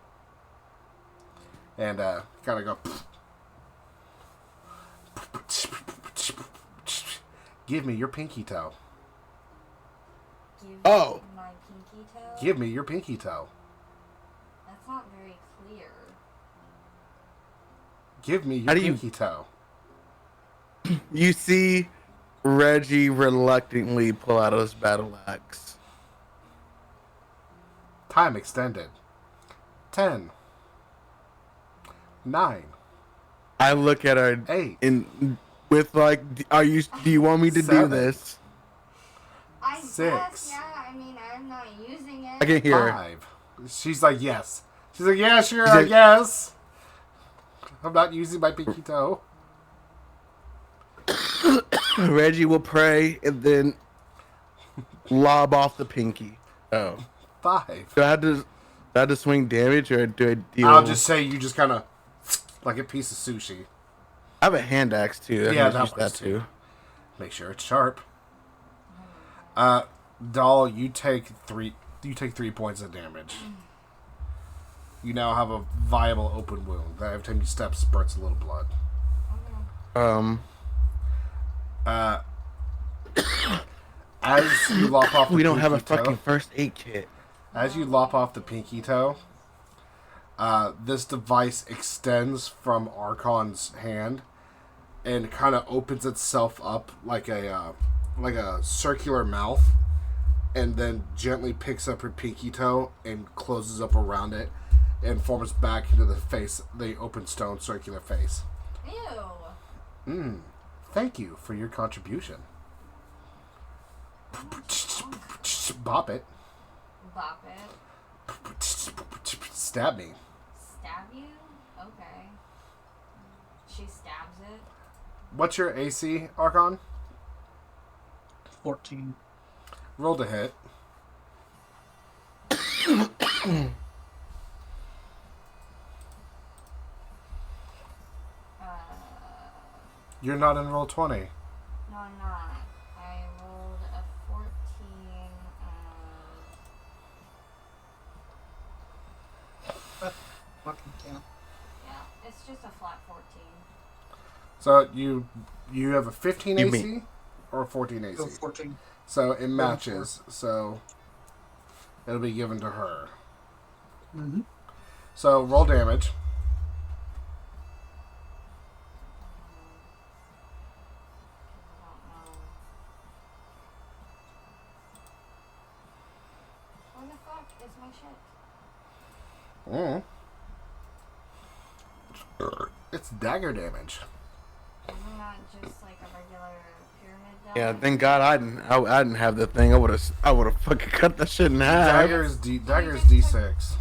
And kind of go. Give me your pinky toe. Give Oh. me my pinky toe. Give me your pinky toe. That's not very clear. Give me your How do you- pinky toe. You see Reggie reluctantly pull out his battle axe. Time extended. 10. 9. I look at her 8. with like, do you want me to do 7. this? I 6. guess, yeah. I mean, I'm not using it. I can hear her. 5. She's like, yes. She's like, yeah, sure, She's I like- guess. I'm not using my pinky toe. Reggie will pray and then lob off the pinky. Oh. 5. Do I have to swing damage or do I deal? I'll just say you just kind of like a piece of sushi. I have a hand axe too. I Yeah, can that use that works, too. Make sure it's sharp. Doll, you take 3 points of damage. You now have a viable open wound that every time you step spurts a little blood. As you lop off the We don't have a pinky toe, fucking first aid kit. as you lop off the pinky toe, this device extends from Arkon's hand and kind of opens itself up like a circular mouth, and then gently picks up her pinky toe and closes up around it and forms back into the open stone circular face. Ew. Thank you for your contribution. Bop it. Bop it. Stab me. Stab you? Okay. She stabs it. What's your AC, Arkon? 14. Roll to hit. You're not in roll 20. No, I'm not. I rolled a 14. Fucking count. Yeah, it's just a flat 14. So you have a 15 You AC mean- or a 14 AC? Go 14. So it matches. So it'll be given to her. Mm-hmm. So roll damage. What the fuck is my shit? It's dagger damage. Isn't that just like a regular pyramid dagger? Yeah, thank God I didn't have the thing. I would have fucking cut that shit in half. Dagger is D6. It's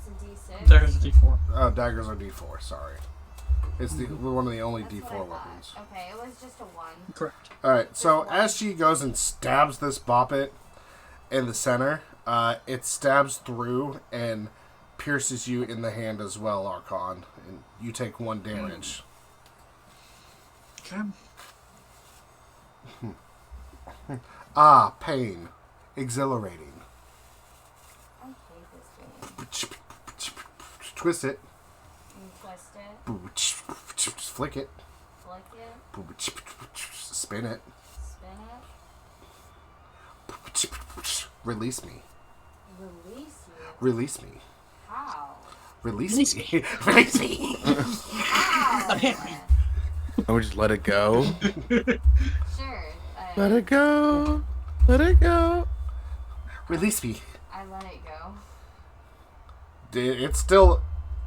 a D6. There's a D4. Oh, daggers are D4. Sorry, it's we're one of the only That's what I D4 thought. weapons. Okay, it was just a 1. Correct. All right. So as she goes and stabs this boppet in the center, it stabs through and pierces you in the hand as well, Arkon, and you take 1 damage. Okay. Ah, pain, exhilarating. I hate this game. Twist it. You twist it, Flick it. flick it, Spin it. spin it, Release me. release you. Release me. How? Release me. Release me. How? I would just let it go. Sure. Let it go. Let it go. Release me. I let it go.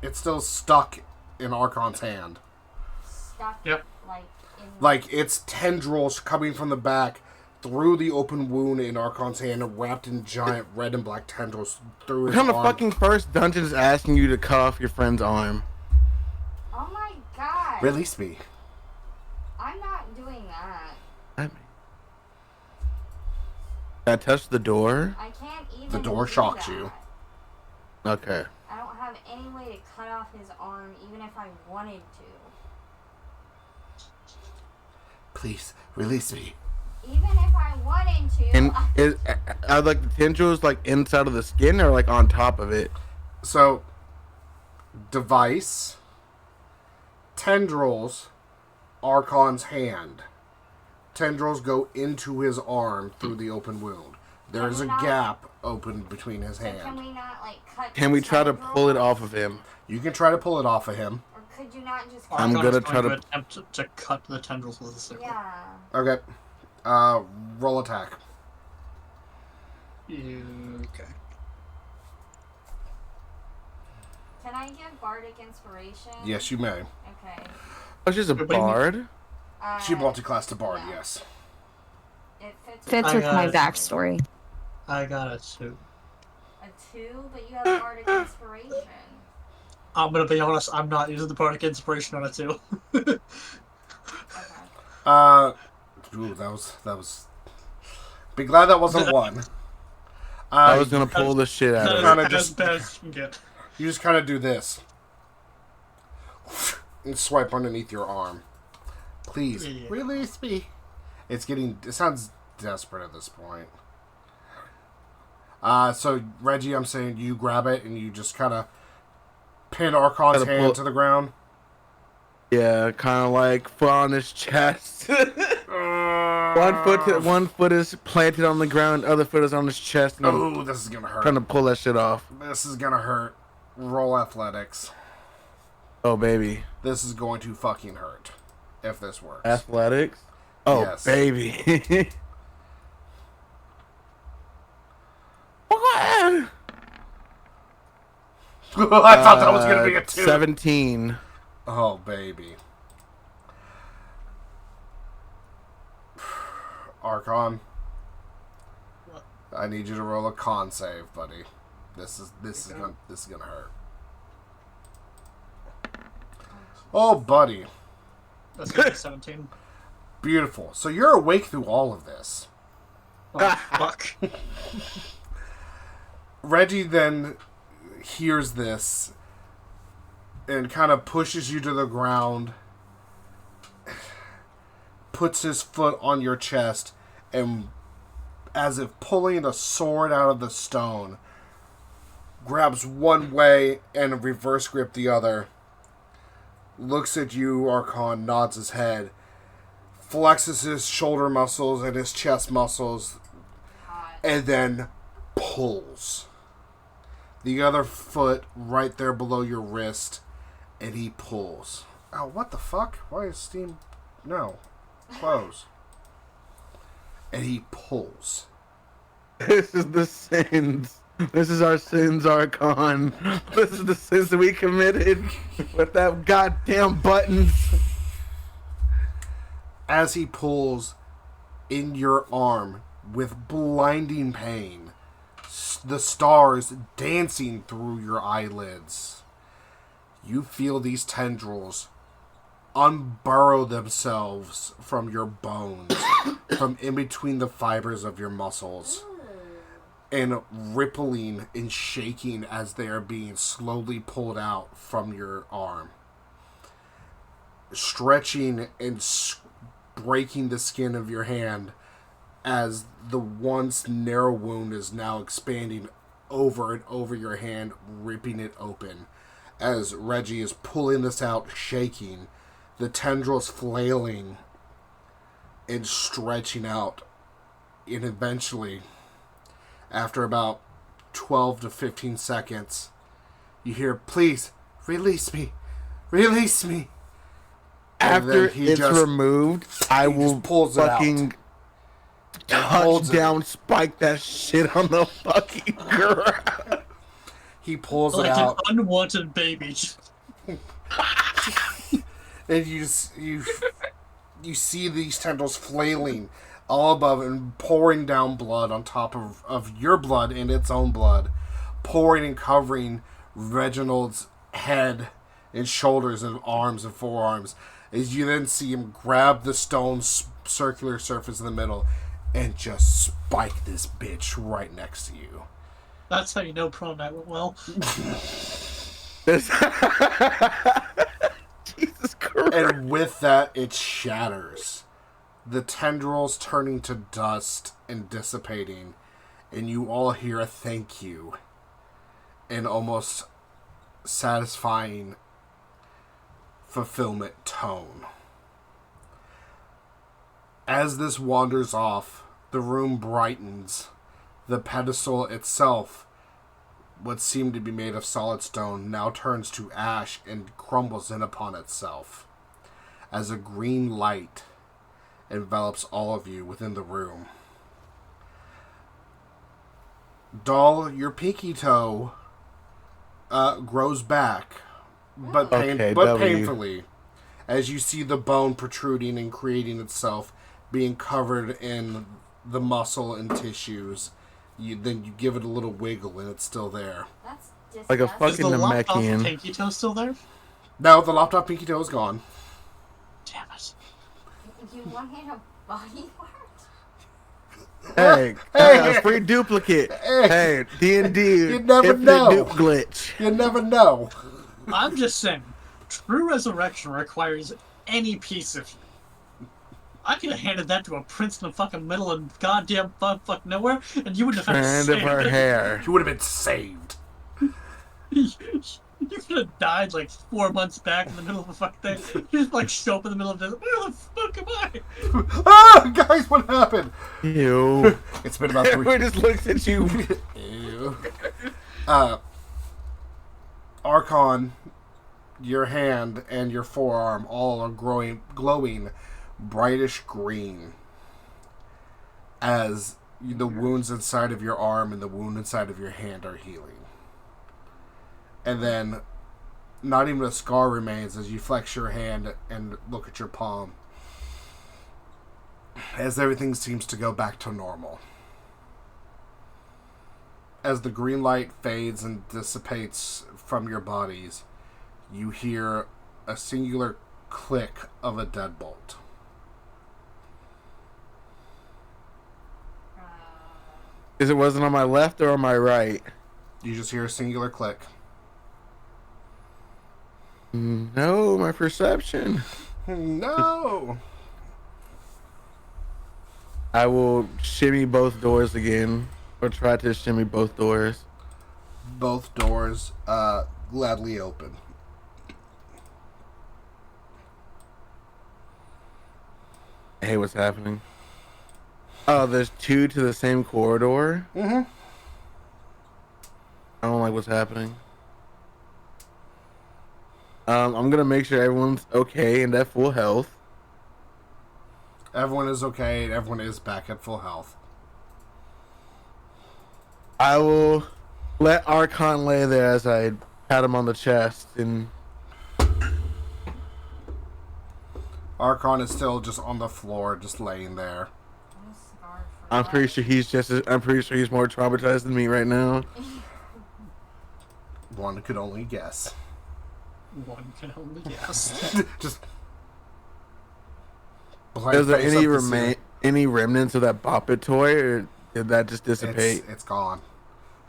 It's still stuck in Arkon's hand. Stuck. Yep. Like in. Like its tendrils coming from the back through the open wound in Arkon's hand, wrapped in giant red and black tendrils through What his kind of arm. fucking first dungeon is asking you to cut off your friend's arm? Oh my god. Release me. I'm not doing that. I mean, can I touch the door? I can't even. The door do shocks that. you. Okay. I don't have any way to cut off his arm, even if I wanted to. Please release me. Even if I wanted to. And are like the tendrils like inside of the skin or like on top of it? So, device, tendrils, Arkon's hand. Tendrils go into his arm through the open wound. There is a gap open between his So can hand. we not like cut? Can we the try to tendril? pull it off of him? You can try to pull it off of him. Or could you not just? I'm Arkon's gonna going try to- attempt to cut the tendrils with a sickle. Yeah. Okay. Roll attack. Okay. Can I give bardic inspiration? Yes, you may. Okay. Oh, she's a What do you mean? bard? She multi-class to bard, no. yes. It fits. Fits I with got my it. backstory. I got a 2. A 2, but you have bardic inspiration. I'm gonna be honest, I'm not using the bardic inspiration on a 2. Okay. Ooh, that was. Be glad that wasn't one. I was gonna pull the shit out of Kinda it. As just- bad as you can get. You just kind of do this. And swipe underneath your arm. Please, Yeah. release me. It sounds desperate at this point. So, Reggie, I'm saying you grab it and you just kind of pin Arkon's Gotta hand pull- to the ground. Yeah, kind of like foot on his chest. One foot is planted on the ground, other foot is on his chest, and I'm Oh, this is gonna hurt. trying to pull that shit off. This is gonna hurt. Roll athletics. Oh, baby. This is going to fucking hurt. If this works. Athletics? Oh, Yes. baby. What? I thought that was gonna be a 2. 17. Oh, baby. Arkon. What? I need you to roll a con save, buddy. This is gonna hurt. Oh, buddy. That's gonna be 17. Beautiful. So you're awake through all of this. Oh, fuck. Reggie then hears this and kind of pushes you to the ground, puts his foot on your chest, and as if pulling a sword out of the stone, grabs one way and reverse grip the other, looks at you, Arkon, nods his head, flexes his shoulder muscles and his chest muscles, and then pulls the other foot right there below your wrist, and he pulls. Oh, what the fuck? Why is Steam... No. Close. And he pulls. This is the sins. This is our sins, Arkon. This is the sins that we committed with that goddamn buttons. As he pulls in your arm with blinding pain, the stars dancing through your eyelids, you feel these tendrils unburrow themselves from your bones, from in between the fibers of your muscles, and rippling and shaking as they are being slowly pulled out from your arm, stretching and breaking the skin of your hand as the once narrow wound is now expanding over and over your hand, ripping it open. As Reggie is pulling this out, shaking, the tendrils flailing and stretching out, and eventually, after about 12 to 15 seconds, you hear, "Please, release me. Release me." After it's removed, I will pulls it out. fucking touchdown spike that shit on the fucking ground. He pulls Like it out. an unwanted baby. And you see these tendrils flailing all above and pouring down blood on top of your blood and its own blood, pouring and covering Reginald's head and shoulders and arms and forearms, as you then see him grab the stone circular surface in the middle and just spike this bitch right next to you. That's how you know prom night went well. Jesus Christ. And with that, it shatters. The tendrils turning to dust and dissipating, and you all hear a thank you, an almost satisfying fulfillment tone. As this wanders off, the room brightens. The pedestal itself, what seemed to be made of solid stone, now turns to ash and crumbles in upon itself, as a green light envelops all of you within the room. Doll, your pinky toe grows back, but painfully, as you see the bone protruding and creating itself, being covered in the muscle and tissues. Then you give it a little wiggle and it's still there. That's disgusting. Like a Is fucking the lopped off Namekian. pinky toe still there? No, the lopped off pinky toe is gone. Damn it. You want me to body part? Hey, free duplicate. Hey, D&D. You never infinite know. Dupe glitch. You never know. I'm just saying, true resurrection requires any piece of you. I could have handed that to a prince in the fucking middle of goddamn fuck nowhere, and you wouldn't have had to Strand of say her it. hair. You would have been saved. You could have died like 4 months back in the middle of a fucking thing. You just like show up in the middle of the desert. Where the fuck am I? Ah, guys, what happened? Ew. It's been about 3. Everyone just looks at you. Ew. Arkon, your hand and your forearm all are glowing brightish green as the wounds inside of your arm and the wound inside of your hand are healing. And then not even a scar remains as you flex your hand and look at your palm, as everything seems to go back to normal. As the green light fades and dissipates from your bodies, you hear a singular click of a deadbolt. Because it wasn't on my left or on my right? You just hear a singular click. No, my perception. No! I will shimmy both doors again. Or try to shimmy both doors. Both doors gladly open. Hey, what's happening? Oh, there's 2 to the same corridor? Mm-hmm. I don't like what's happening. I'm gonna make sure everyone's okay and at full health. Everyone is okay and everyone is back at full health. I will let Arkon lay there as I pat him on the chest, and Arkon is still just on the floor, just laying there. I'm pretty sure he's more traumatized than me right now. One could only guess. One can only guess. Just. Is there any remnants of that Bop It toy, or did that just dissipate? It's gone.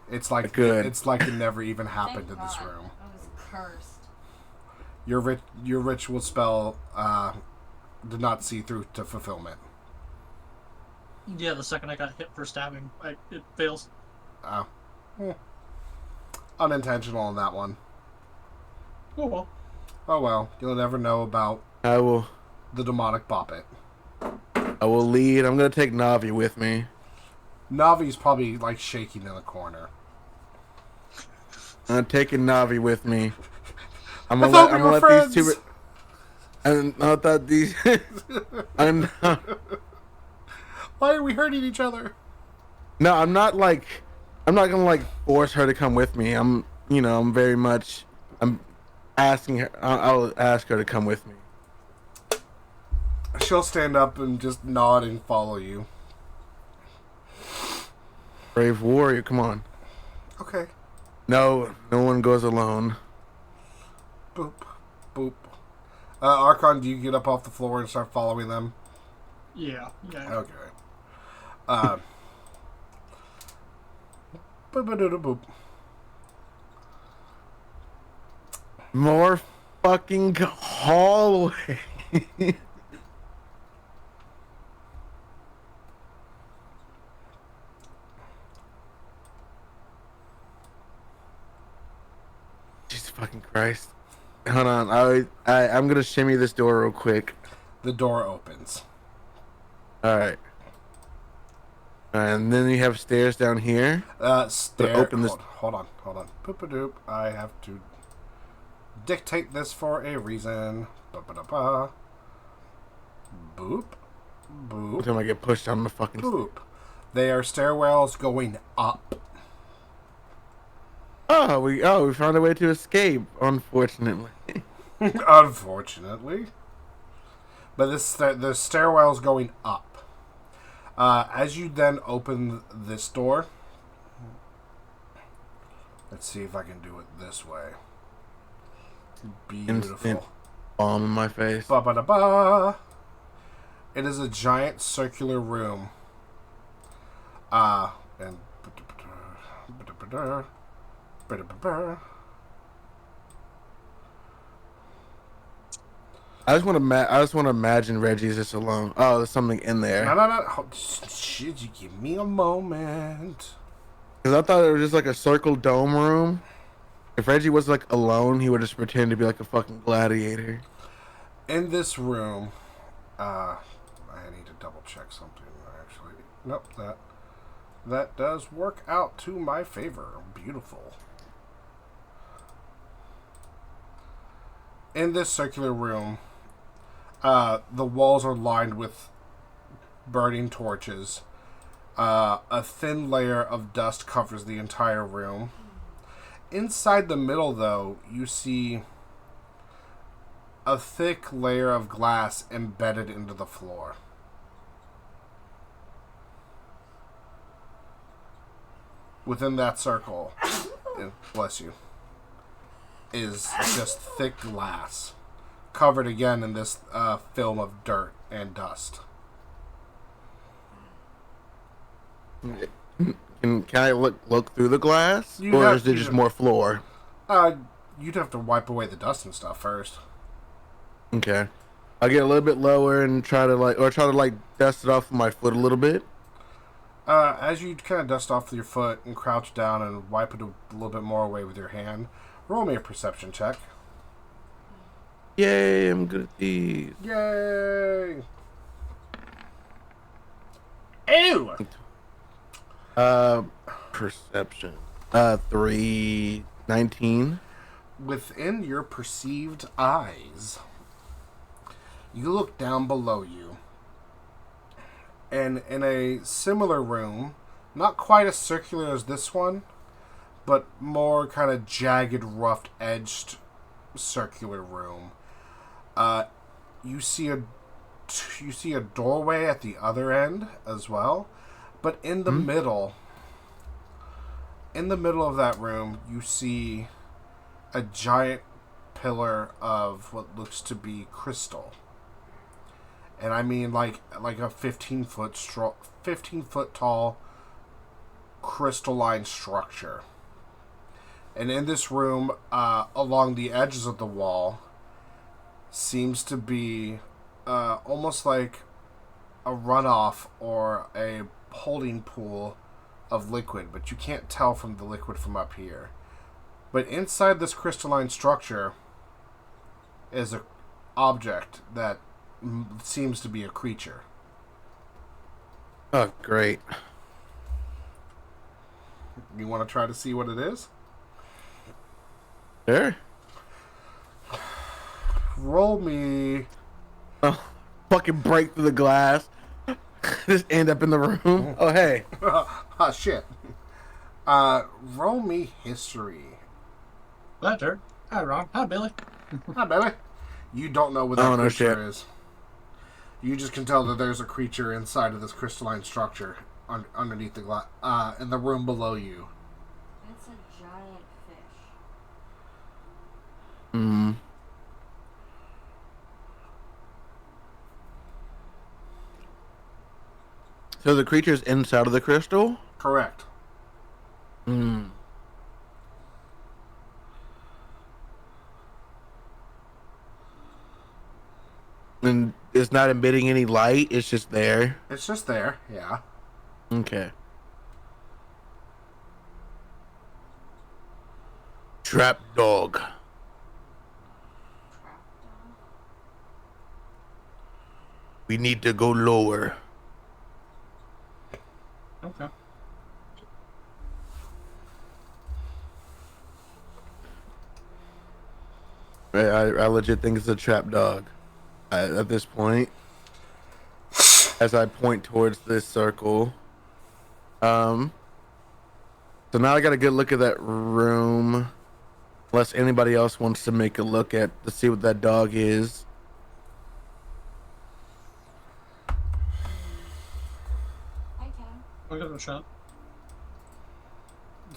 It's like Good. It's like it never even happened in this room. I was cursed. Your ritual spell did not see through to fulfillment. Yeah, the second I got hit for stabbing, it fails. Oh. Unintentional on that one. Oh well. Oh well, you'll never know about I will the demonic Bop It. lead. I'm gonna take Navii with me. Navi's probably like shaking in the corner. I'm taking Navii with me. I'm I gonna thought let, we were I'm gonna let these friends. two. And I thought these. I'm not, Why are we hurting each other? no, I'm not gonna like force her to come with me. I'm very much. I'm asking her. I'll ask her to come with me. She'll stand up and just nod and follow you. Brave warrior, come on. Okay. No one goes alone. Boop. Boop. Arkon, do you get up off the floor and start following them? Yeah. Okay. Boop. More fucking hallway. Jesus fucking Christ. Hold on. I'm gonna shimmy this door real quick. The door opens. Alright. And then you have stairs down here. Open this. Hold on. Boop-a-doop. I have to dictate this for a reason. Ba-ba-da-ba. Boop. Boop. Every time I get pushed on the fucking. Boop. They are stairwells going up. Oh, we found a way to escape. Unfortunately. Unfortunately. But the stairwell's going up. As you then open this door, let's see if I can do it this way. Beautiful. Instant bomb in my face. Ba-ba-da-ba. It is a giant circular room. And I just want to imagine Reggie's just alone. Oh, there's something in there. No. Should you give me a moment? Because I thought it was just like a circle dome room. If Reggie was like alone, he would just pretend to be like a fucking gladiator. In this room, I need to double check something. Actually, nope. That does work out to my favor. Beautiful. In this circular room, the walls are lined with burning torches. A thin layer of dust covers the entire room. Inside the middle, though, you see a thick layer of glass embedded into the floor. Within that circle, bless you, is just thick glass, covered again in this film of dirt and dust. Can I look through the glass, or is it just more floor? You'd have to wipe away the dust and stuff first. Okay, I'll get a little bit lower and try to dust it off with my foot a little bit. As you kind of dust off with your foot and crouch down and wipe it a little bit more away with your hand, roll me a perception check. Yay, I'm good at these. Yay! Ew! Perception. 319. Within your perceived eyes, you look down below you. And in a similar room, not quite as circular as this one, but more kind of jagged, rough-edged circular room, you see a doorway at the other end as well, but in the middle of that room, you see a giant pillar of what looks to be crystal. And I mean like a 15 foot tall crystalline structure. And in this room, along the edges of the wall, seems to be almost like a runoff or a holding pool of liquid, but you can't tell from the liquid from up here. But inside this crystalline structure is an object that seems to be a creature. Oh, great. You want to try to see what it is? Sure. Roll me. Oh, fucking break through the glass. Just end up in the room. Oh, hey. Ah, shit. Roll me history. Better. Hi, Ron. Hi, Billy. Hi, Billy. You don't know what that creature is. You just can tell that there's a creature inside of this crystalline structure underneath the glass, in the room below you. It's a giant fish. Hmm. So the creature's inside of the crystal? Correct. Hmm. And it's not emitting any light, it's just there. It's just there, yeah. Okay. Trap dog. Trap dog. We need to go lower. Okay. I legit think it's a trap dog. At this point, as I point towards this circle. So now I got a good look at that room. Unless anybody else wants to make a look to see what that dog is. I can. I'll give it a shot.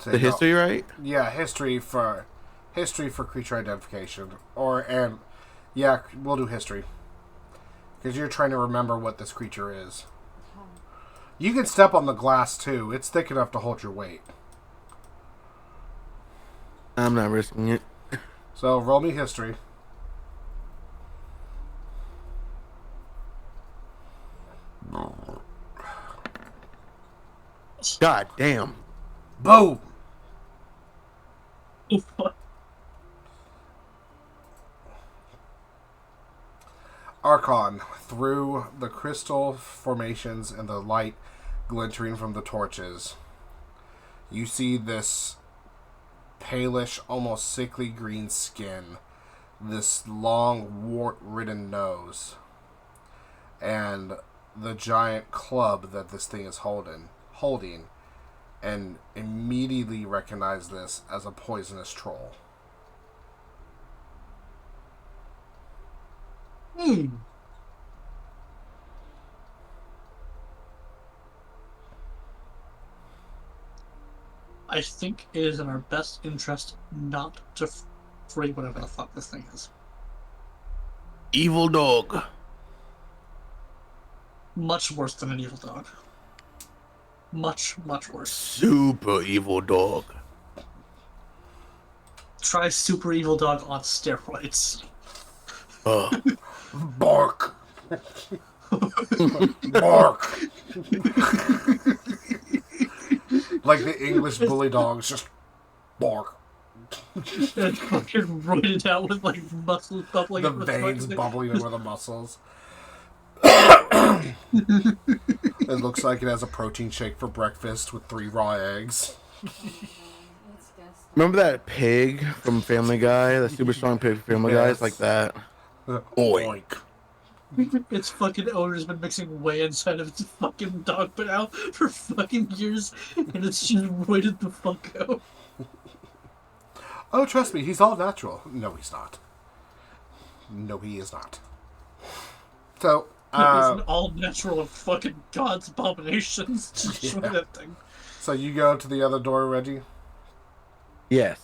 So The history, right? Yeah, history for creature identification, we'll do history because you're trying to remember what this creature is. You can step on the glass too; it's thick enough to hold your weight. I'm not risking it. So roll me history. God damn. Boom. Arkon, through the crystal formations and the light glintering from the torches, you see this palish, almost sickly green skin, this long, wart-ridden nose, and the giant club that this thing is holding, and immediately recognize this as a poisonous troll. I think it is in our best interest not to free whatever the fuck this thing is. Evil dog. Much worse than an evil dog. Much, much worse. Super evil dog. Try super evil dog on steroids. Bark! Bark! Like the English bully dogs, just bark. And fucking roided out with like muscles bubbling. The veins bubbling over the muscles. It looks like it has a protein shake for breakfast with 3 raw eggs. Remember that pig from Family Guy? That super strong pig from Family Guy? It's like that. Oink. Its fucking owner's been mixing whey inside of its fucking dog put out for fucking years, and it's just roided the fuck out. Oh, trust me, he's all natural. No, he's not. No, he is not. So, He's an all natural of fucking God's abominations to destroy that thing. So you go to the other door, Reggie? Yes.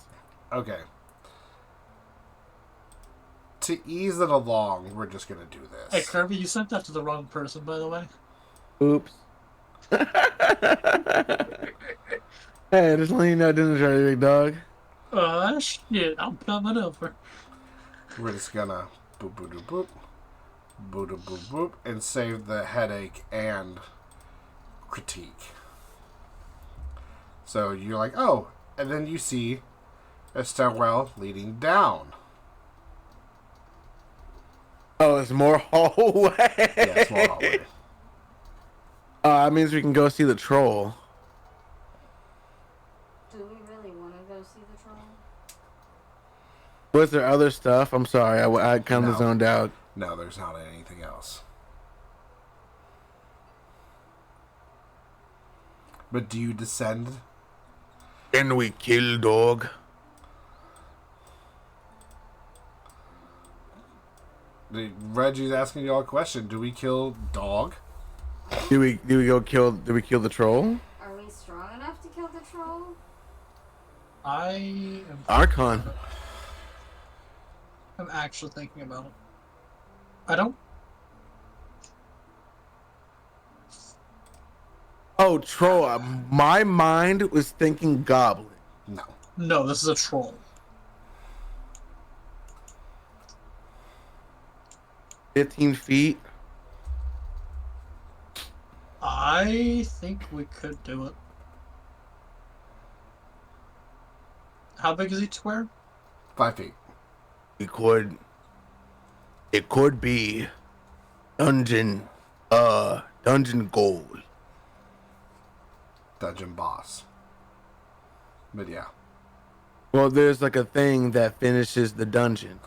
Okay. To ease it along, we're just gonna do this. Hey, Kirby, you sent that to the wrong person, by the way. Oops. Hey, just letting you know I didn't try to big dog. Shit, I'm coming over. We're just gonna boop boop boop boop. Boop boop boop boop. And save the headache and critique. So you're like, oh, and then you see a stairwell leading down. Oh, it's more hallway. Yeah, it's more hallway. That means we can go see the troll. Do we really want to go see the troll? Was there other stuff? I'm sorry, I kind of No. zoned out. No, there's not anything else. But do you descend? Can we kill dog? Reggie's asking you all a question. Do we kill dog? Do we kill the troll? Are we strong enough to kill the troll? I am... Arkon. I'm actually thinking about it. I don't... Oh, troll. My mind was thinking goblin. No. No, this is a troll. 15 feet. I think we could do it. How big is each square? 5 feet. It could be dungeon goal. Dungeon boss. But yeah. Well, there's like a thing that finishes the dungeon.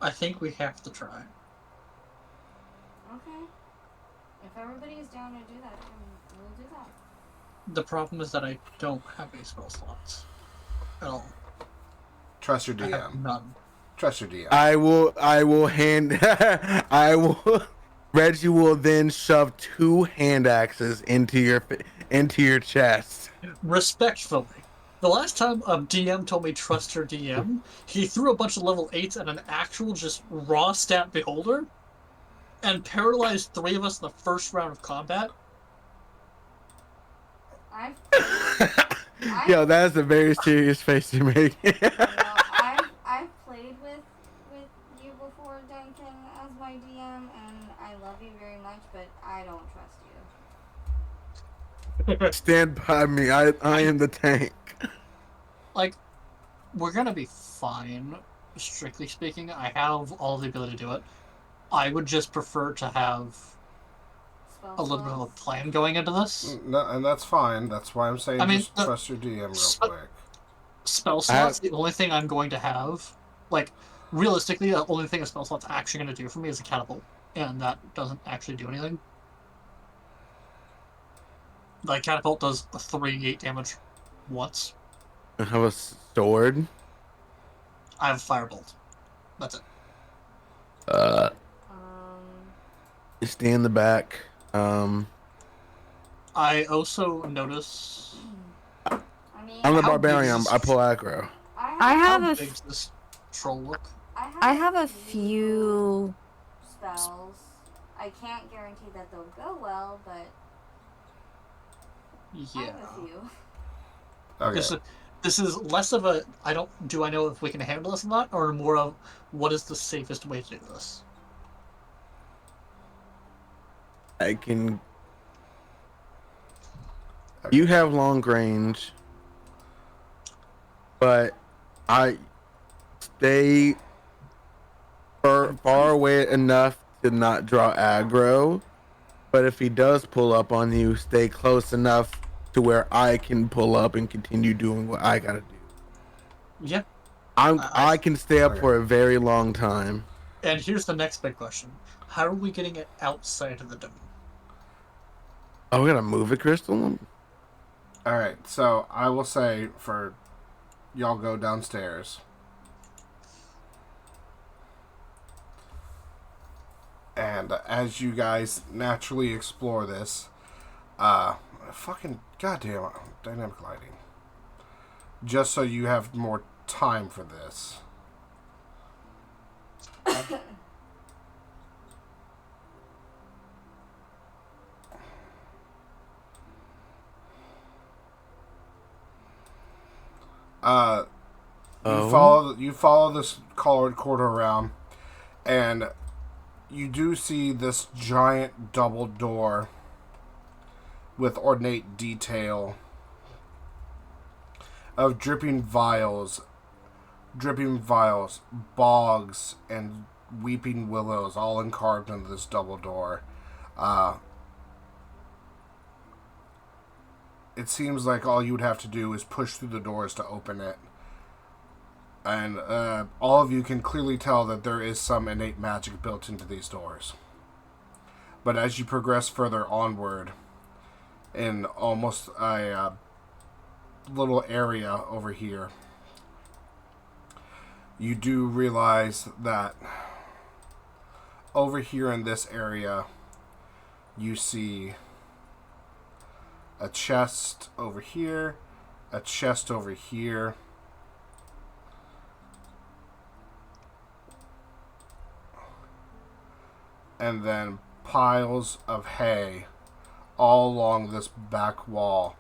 I think we have to try. Okay. If everybody is down to do that, then we'll do that. The problem is that I don't have any spell slots at all. Trust your I have DM. none. Trust your DM. I will hand Reggie will then shove 2 hand axes into your chest. Respectfully, the last time a DM told me trust her DM, he threw a bunch of level 8s at an actual just raw stat beholder and paralyzed 3 of us in the first round of combat. Yo, that's a very serious face you're making. I've played with you before, Duncan, as my DM, and I love you very much, but I don't trust you. Stand by me. I am the tank. Like, we're gonna be fine, strictly speaking. I have all the ability to do it. I would just prefer to have a little bit of a plan going into this. No, and that's fine. That's why I'm saying just the trust your DM real quick. spell slots, the only thing I'm going to have, like, realistically, the only thing a spell slot's actually going to do for me is a catapult, and that doesn't actually do anything. Like, catapult does 3 8 damage once. I have a sword. I have firebolt. That's it. You stay in the back. I also notice. I mean, I'm the How big barbarian. is I pull aggro. I have How a big does this troll look? I have a few spells. I can't guarantee that they'll go well, but I Yeah. have a few. Okay. This is less of a I know if we can handle this or not, or more of what is the safest way to do this. I can. You have long range, but I stay far away enough to not draw aggro. But if he does pull up on you, stay close enough to where I can pull up and continue doing what I gotta do. Yeah. I can stay up for a very long time. And here's the next big question: how are we getting it outside of the dome? Oh, we gotta move it, Crystal. All right. So I will say for y'all go downstairs. And as you guys naturally explore this, fucking goddamn dynamic lighting. Just so you have more time for this. You follow this corridor around, and you do see this giant double door with ornate detail of dripping vials, bogs, and weeping willows, all encarved into this double door. It seems like all you would have to do is push through the doors to open it. And all of you can clearly tell that there is some innate magic built into these doors. But as you progress further onward, in almost a little area over here, you do realize that over here in this area, you see a chest over here, a chest over here, and then piles of hay all along this back wall,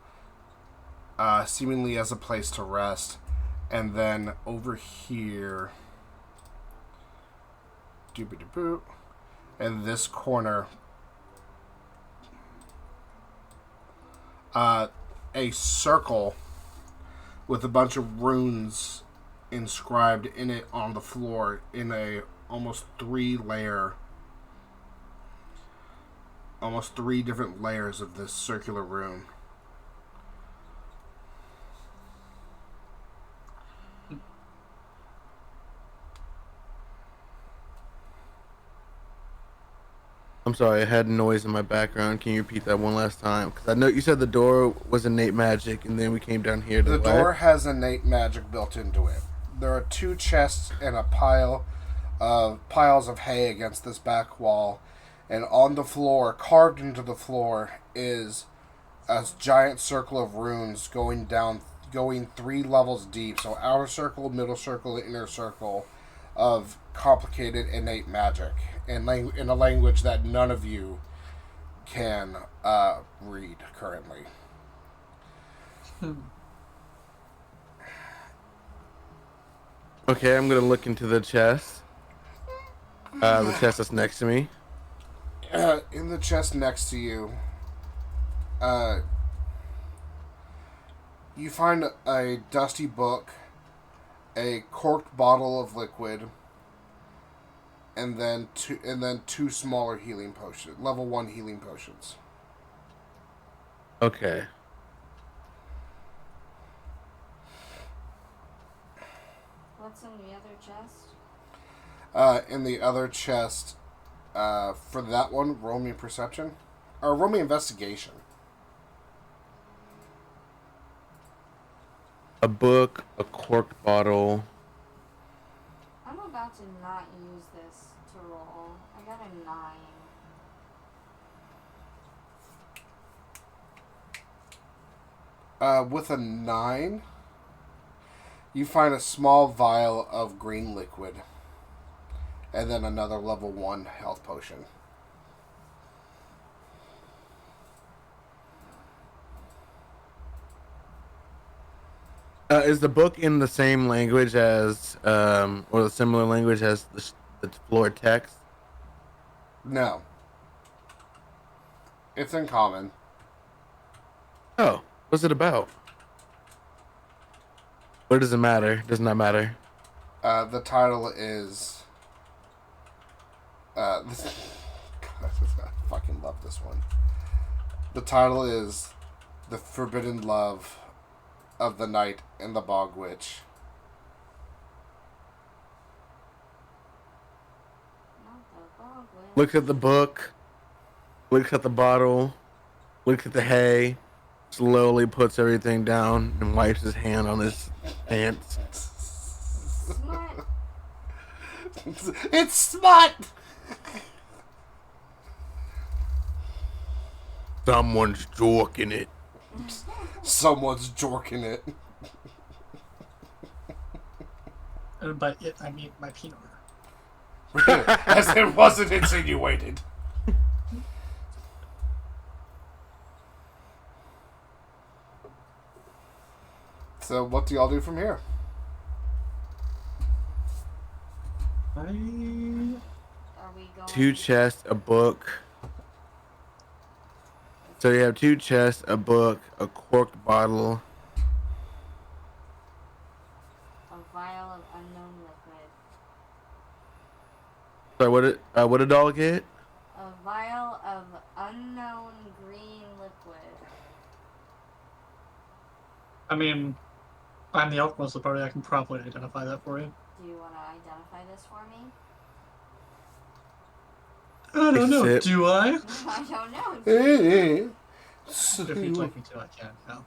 seemingly as a place to rest. And then over here, in this corner, a circle with a bunch of runes inscribed in it on the floor in a almost three different layers of this circular rune. I'm sorry, I had noise in my background. Can you repeat that one last time? Because I know you said the door was innate magic, and then we came down here to the door has innate magic built into it. There are two chests and a piles of hay against this back wall, and on the floor, carved into the floor, is a giant circle of runes going 3 levels deep. So outer circle, middle circle, inner circle of complicated innate magic in a language that none of you can read currently. Okay, I'm gonna look into the chest. The chest that's next to me. In the chest next to you, you find a dusty book a corked bottle of liquid, and then two smaller healing potions, level 1 healing potions. Okay. What's in the other chest? In the other chest, for that one, roll me perception. Or roll me investigation. A book, a corked bottle. I'm about to not use this to roll. I got a 9. With a 9, you find a small vial of green liquid. And then another level 1 health potion. Is the book in the same language as, or the similar language as the floor text? No. It's in common. Oh, what's it about? What does it matter? Does not matter. The title is... I fucking love this one. The title is The Forbidden Love of the Knight and the Bog Witch. Not the bog witch. Looks at the book, looks at the bottle, looks at the hay, slowly puts everything down and wipes his hand on his pants. Smut. It's smut! Someone's jorking it. Someone's jorking it. And by it, I mean my peanut. As it wasn't insinuated. So what do y'all do from here? Are we going? 2 chests, a book. So you have 2 chests, a book, a corked bottle. A vial of unknown liquid. Sorry, what did all get? A vial of unknown green liquid. I mean, I'm the alchemist of the party. I can probably identify that for you. Do you want to identify this for me? I don't know. Except- Do I? I don't know. So If you'd like me to, I can. No.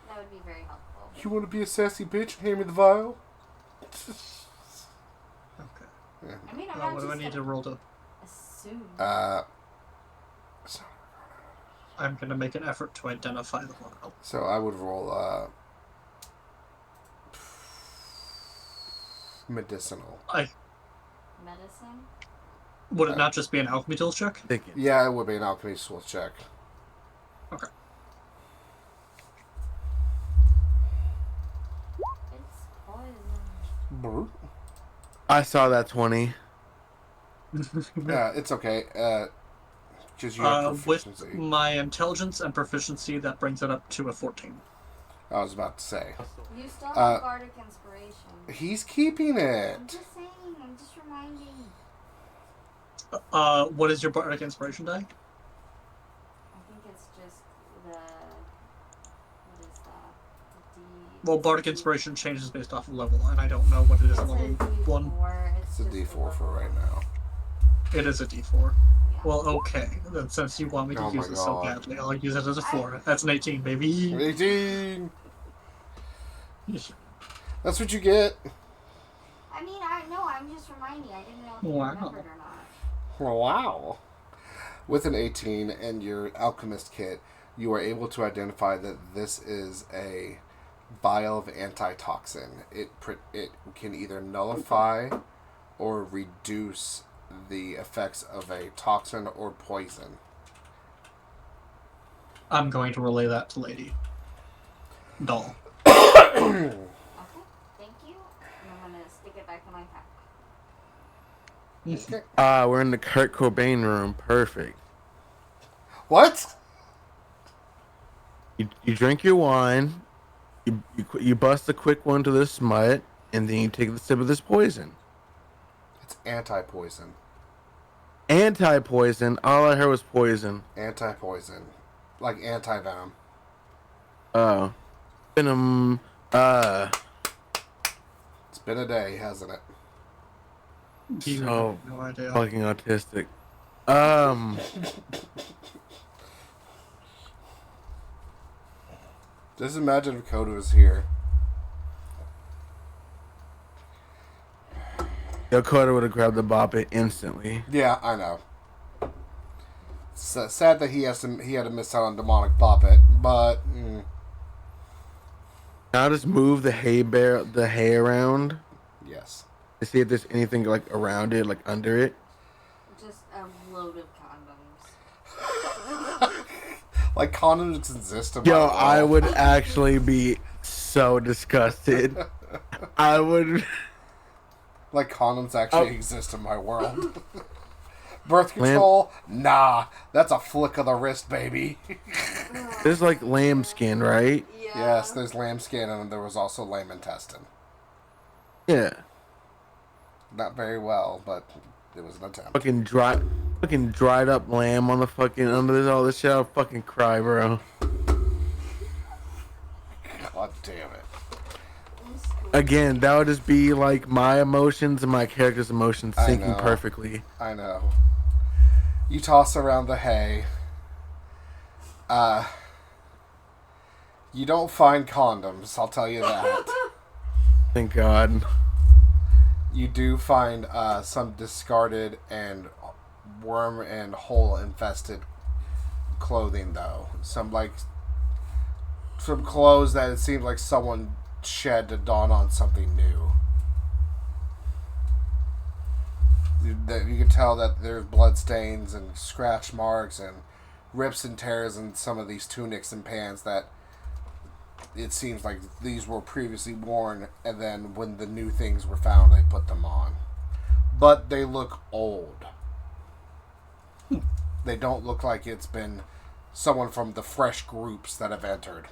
That would be very helpful. you want to be a sassy bitch and hand me the vial? Okay. I mean, I'm Well, not what do I just need to gonna roll to? assume. I'm going to make an effort to identify the vial. So I would roll medicinal. Medicine? Would it not just be an alchemy tools check? Thinking. Yeah, it would be an alchemy skill check. Okay. It's poison. I saw that 20. Yeah, it's okay. Because you have With proficiency. my intelligence and proficiency, that brings it up to a 14. I was about to say. You still have bardic inspiration. He's keeping I'm it. just saying. I'm just reminding. What is your bardic inspiration die? I think it's just the. What is that? The D. Well, bardic inspiration changes based off of level, and I don't know what it is It's at a level 1. D4. It's a just D4 for right now. It is a D4. Yeah. Well, okay. Then since you want me to Oh use my it so God. badly, I'll use it as a 4. That's an 18, baby. 18! That's what you get. I mean, I'm just reminding. I didn't know if you Wow. remembered or not. Wow. With an 18 and your alchemist kit, you are able to identify that this is a vial of antitoxin. It can either nullify or reduce the effects of a toxin or poison. I'm going to relay that to Lady Doll. Okay, thank you. And I'm gonna stick it back in my pack. Okay. We're in the Kurt Cobain room. Perfect. What? You drink your wine. You bust a quick one to the smut. and then you take the sip of this poison. It's anti-poison. Anti-poison. All I heard was poison. Anti-poison. Like anti-venom. Oh. Venom. It's been a day, hasn't it? You So have no idea. fucking autistic. Just imagine if Koada was here. Yo, Koada would have grabbed the bop it instantly. Yeah, I know. Sad that he had to miss out on demonic bop it, but Now just move the hay around yes. to see if there's anything like around it, like under it. Just a load of condoms. Like condoms exist in my Yo, world. I would actually be so disgusted. I would. Like condoms actually Oh. exist in my world. Birth control? Nah, that's a flick of the wrist, baby. There's like lambskin, right? Yeah. Yes, there's lambskin and there was also lamb intestine. Yeah. Not very well, but it was an attempt. Fucking dried up lamb on the fucking under this all this shit. I'll fucking cry, bro. God damn it. Again, that would just be like my emotions and my character's emotions I syncing know. perfectly. I know. You toss around the hay. You don't find condoms, I'll tell you that. Thank God. You do find some discarded and worm and hole infested clothing, though. Some clothes that it seems like someone shed to dawn on something new. You can tell that there's blood stains and scratch marks and rips and tears in some of these tunics and pants that it seems like these were previously worn, and then when the new things were found, they put them on. But they look old. They don't look like it's been someone from the fresh groups that have entered.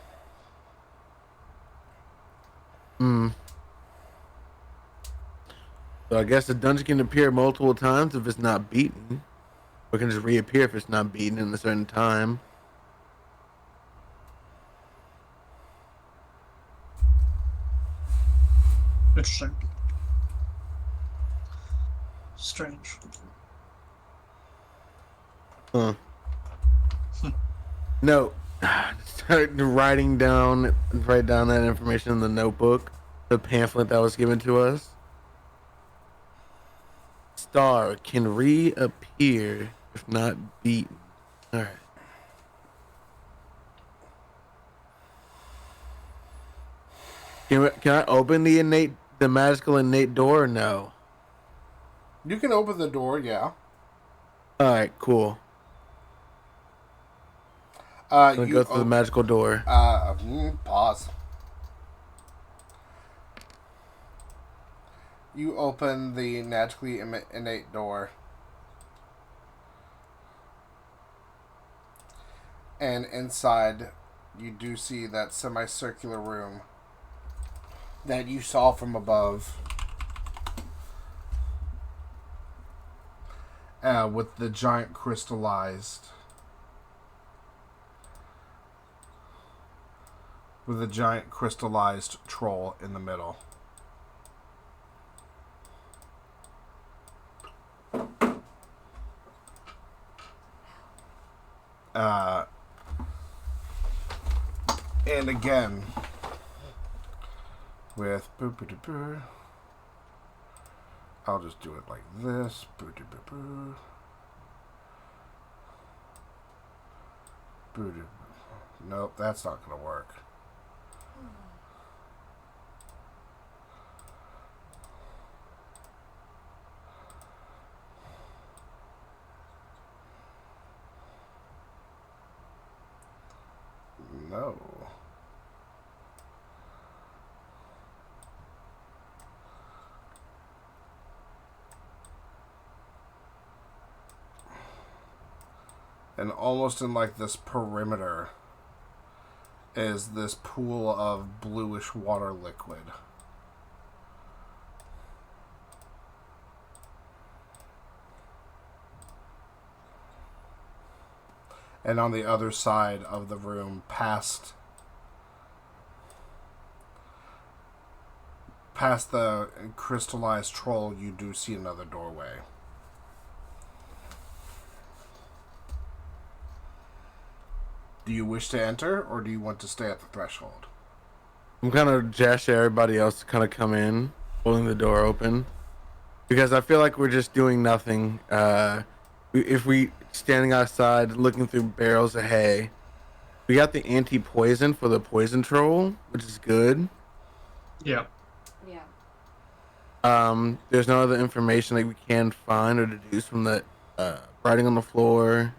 So I guess the dungeon can appear multiple times if it's not beaten. Or it can just reappear if it's not beaten in a certain time. Interesting. Strange. Huh. No. Start write down that information in the notebook. The pamphlet that was given to us. Star can reappear if not beaten. Alright. Can I open the magical innate door or no? You can open the door, yeah. Alright, cool. I'm gonna go through the magical door. Pause. You open the magically innate door. And inside, you do see that semicircular room that you saw from above. With the giant crystallized troll in the middle. And again, with boo-boo-doo-boo, I'll just do it like this. Boo-doo-boo-boo. Boo-doo. Nope, that's not going to work. No. And almost in like this perimeter is this pool of bluish water liquid. And on the other side of the room, past the crystallized troll, you do see another doorway. Do you wish to enter, or do you want to stay at the threshold? I'm kind of gesturing everybody else to kind of come in, holding the door open, because I feel like we're just doing nothing. If we standing outside looking through barrels of hay, we got the anti-poison for the poison troll, which is good. Yeah. Yeah. There's no other information that we can find or deduce from the writing on the floor.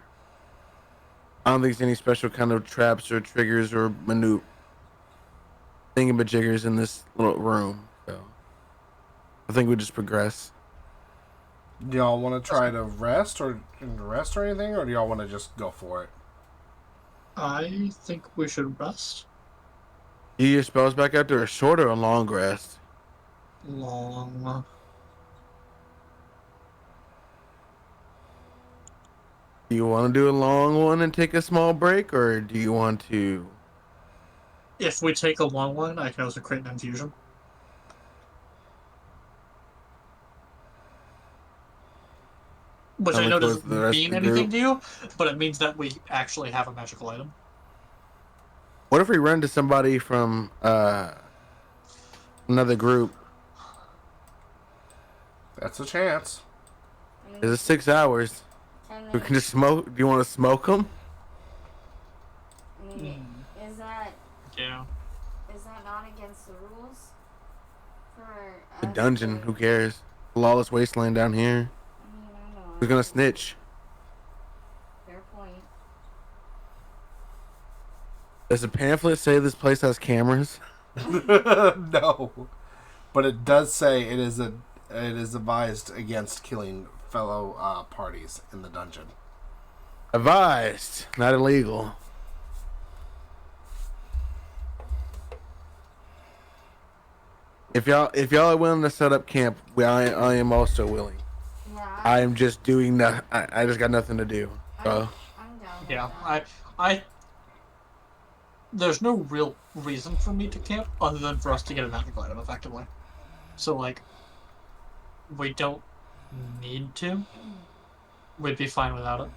I don't think there's any special kind of traps or triggers or thingamajiggers in this little room. So I think we just progress. Do y'all want to try to rest or anything, or do y'all want to just go for it? I think we should rest. Do your spells back after a short or a long rest? Long. Do you want to do a long one and take a small break, or do you want to? If we take a long one, I can also create an infusion. Which I know doesn't mean anything to you, but it means that we actually have a magical item. What if we run to somebody from another group? That's a chance. It's 6 hours. We can just smoke. Do you want to smoke them? I mean, is that Yeah. not against the rules? For The us dungeon. to- Who cares? Lawless wasteland down here. I mean, I know. Who's gonna snitch? Fair point. Does the pamphlet say this place has cameras? No, but it does say it is advised against killing fellow parties in the dungeon. Advised, not illegal. If y'all are willing to set up camp, I am also willing. Yeah. I am just doing that. I just got nothing to do. So I'm down. With Yeah. that. There's no real reason for me to camp other than for us to get a magical item effectively. So, like, we don't need to. We'd be fine without it.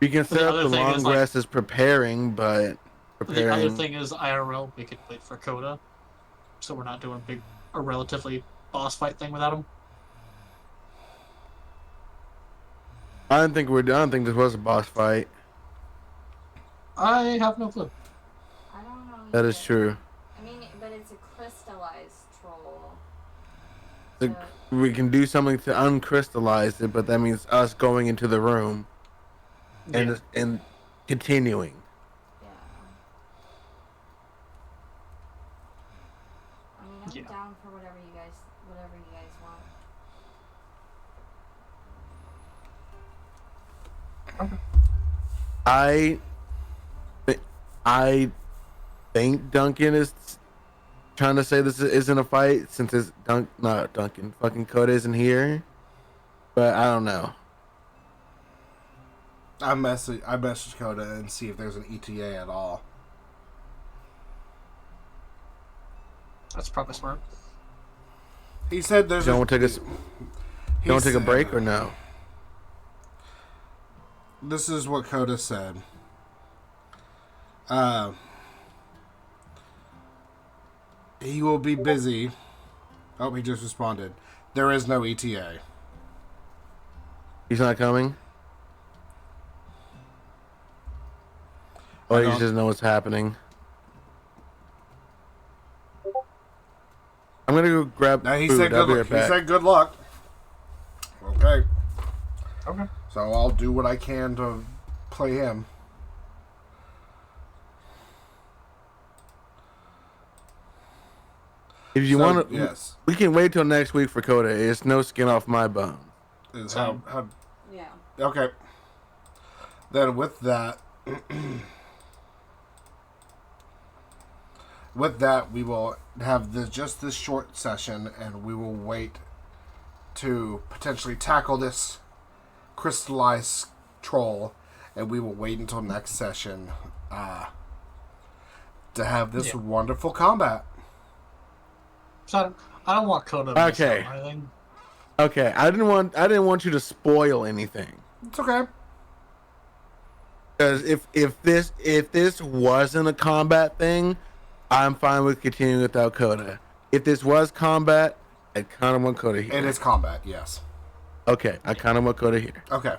we can set The up other the thing long is, like- rest as preparing, but The other thing is IRL, we could wait for Koada. So we're not doing a relatively boss fight thing without him. I don't think this was a boss fight. I have no clue. I don't know. That is either. true. I mean, but it's a crystallized troll. The- So, We can do something to uncrystallize it, but that means us going into the room Yeah. and continuing. yeah. I mean, I'm Yeah. down for whatever you guys want. I think Duncan is trying to say this isn't a fight since it's not Duncan. Fucking Koada isn't here, but I don't know. I message Koada and see if there's an ETA at all. That's probably smart. He said there's. You don't take a break or no? This is what Koada said. He will be busy. Oh, he just responded. There is no ETA. He's not coming. I Or he don't- just know what's happening. I'm gonna go grab Now he food. said I'll good be luck. right He back. said good luck. Okay. Okay. So I'll do what I can to play him. If you So, want to, yes. we can wait till next week for Koada. It's no skin off my bone. Is Same. how Yeah. okay. Then with that, we will have just this short session, and we will wait to potentially tackle this crystallized troll and we will wait until next session to have this wonderful combat. So I don't want Koada to miss Okay. out, I think. Okay, I didn't want you to spoil anything. It's okay. Because if this wasn't a combat thing, I'm fine with continuing without Koada. If this was combat, I kind of want Koada here. It is combat, yes. Okay, I kind of want Koada here. Okay.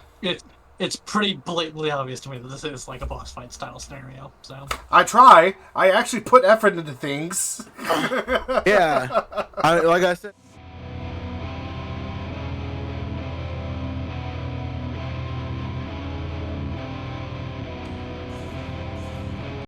It's pretty blatantly obvious to me that this is like a boss fight style scenario. So I try. I actually put effort into things. Yeah, like I said.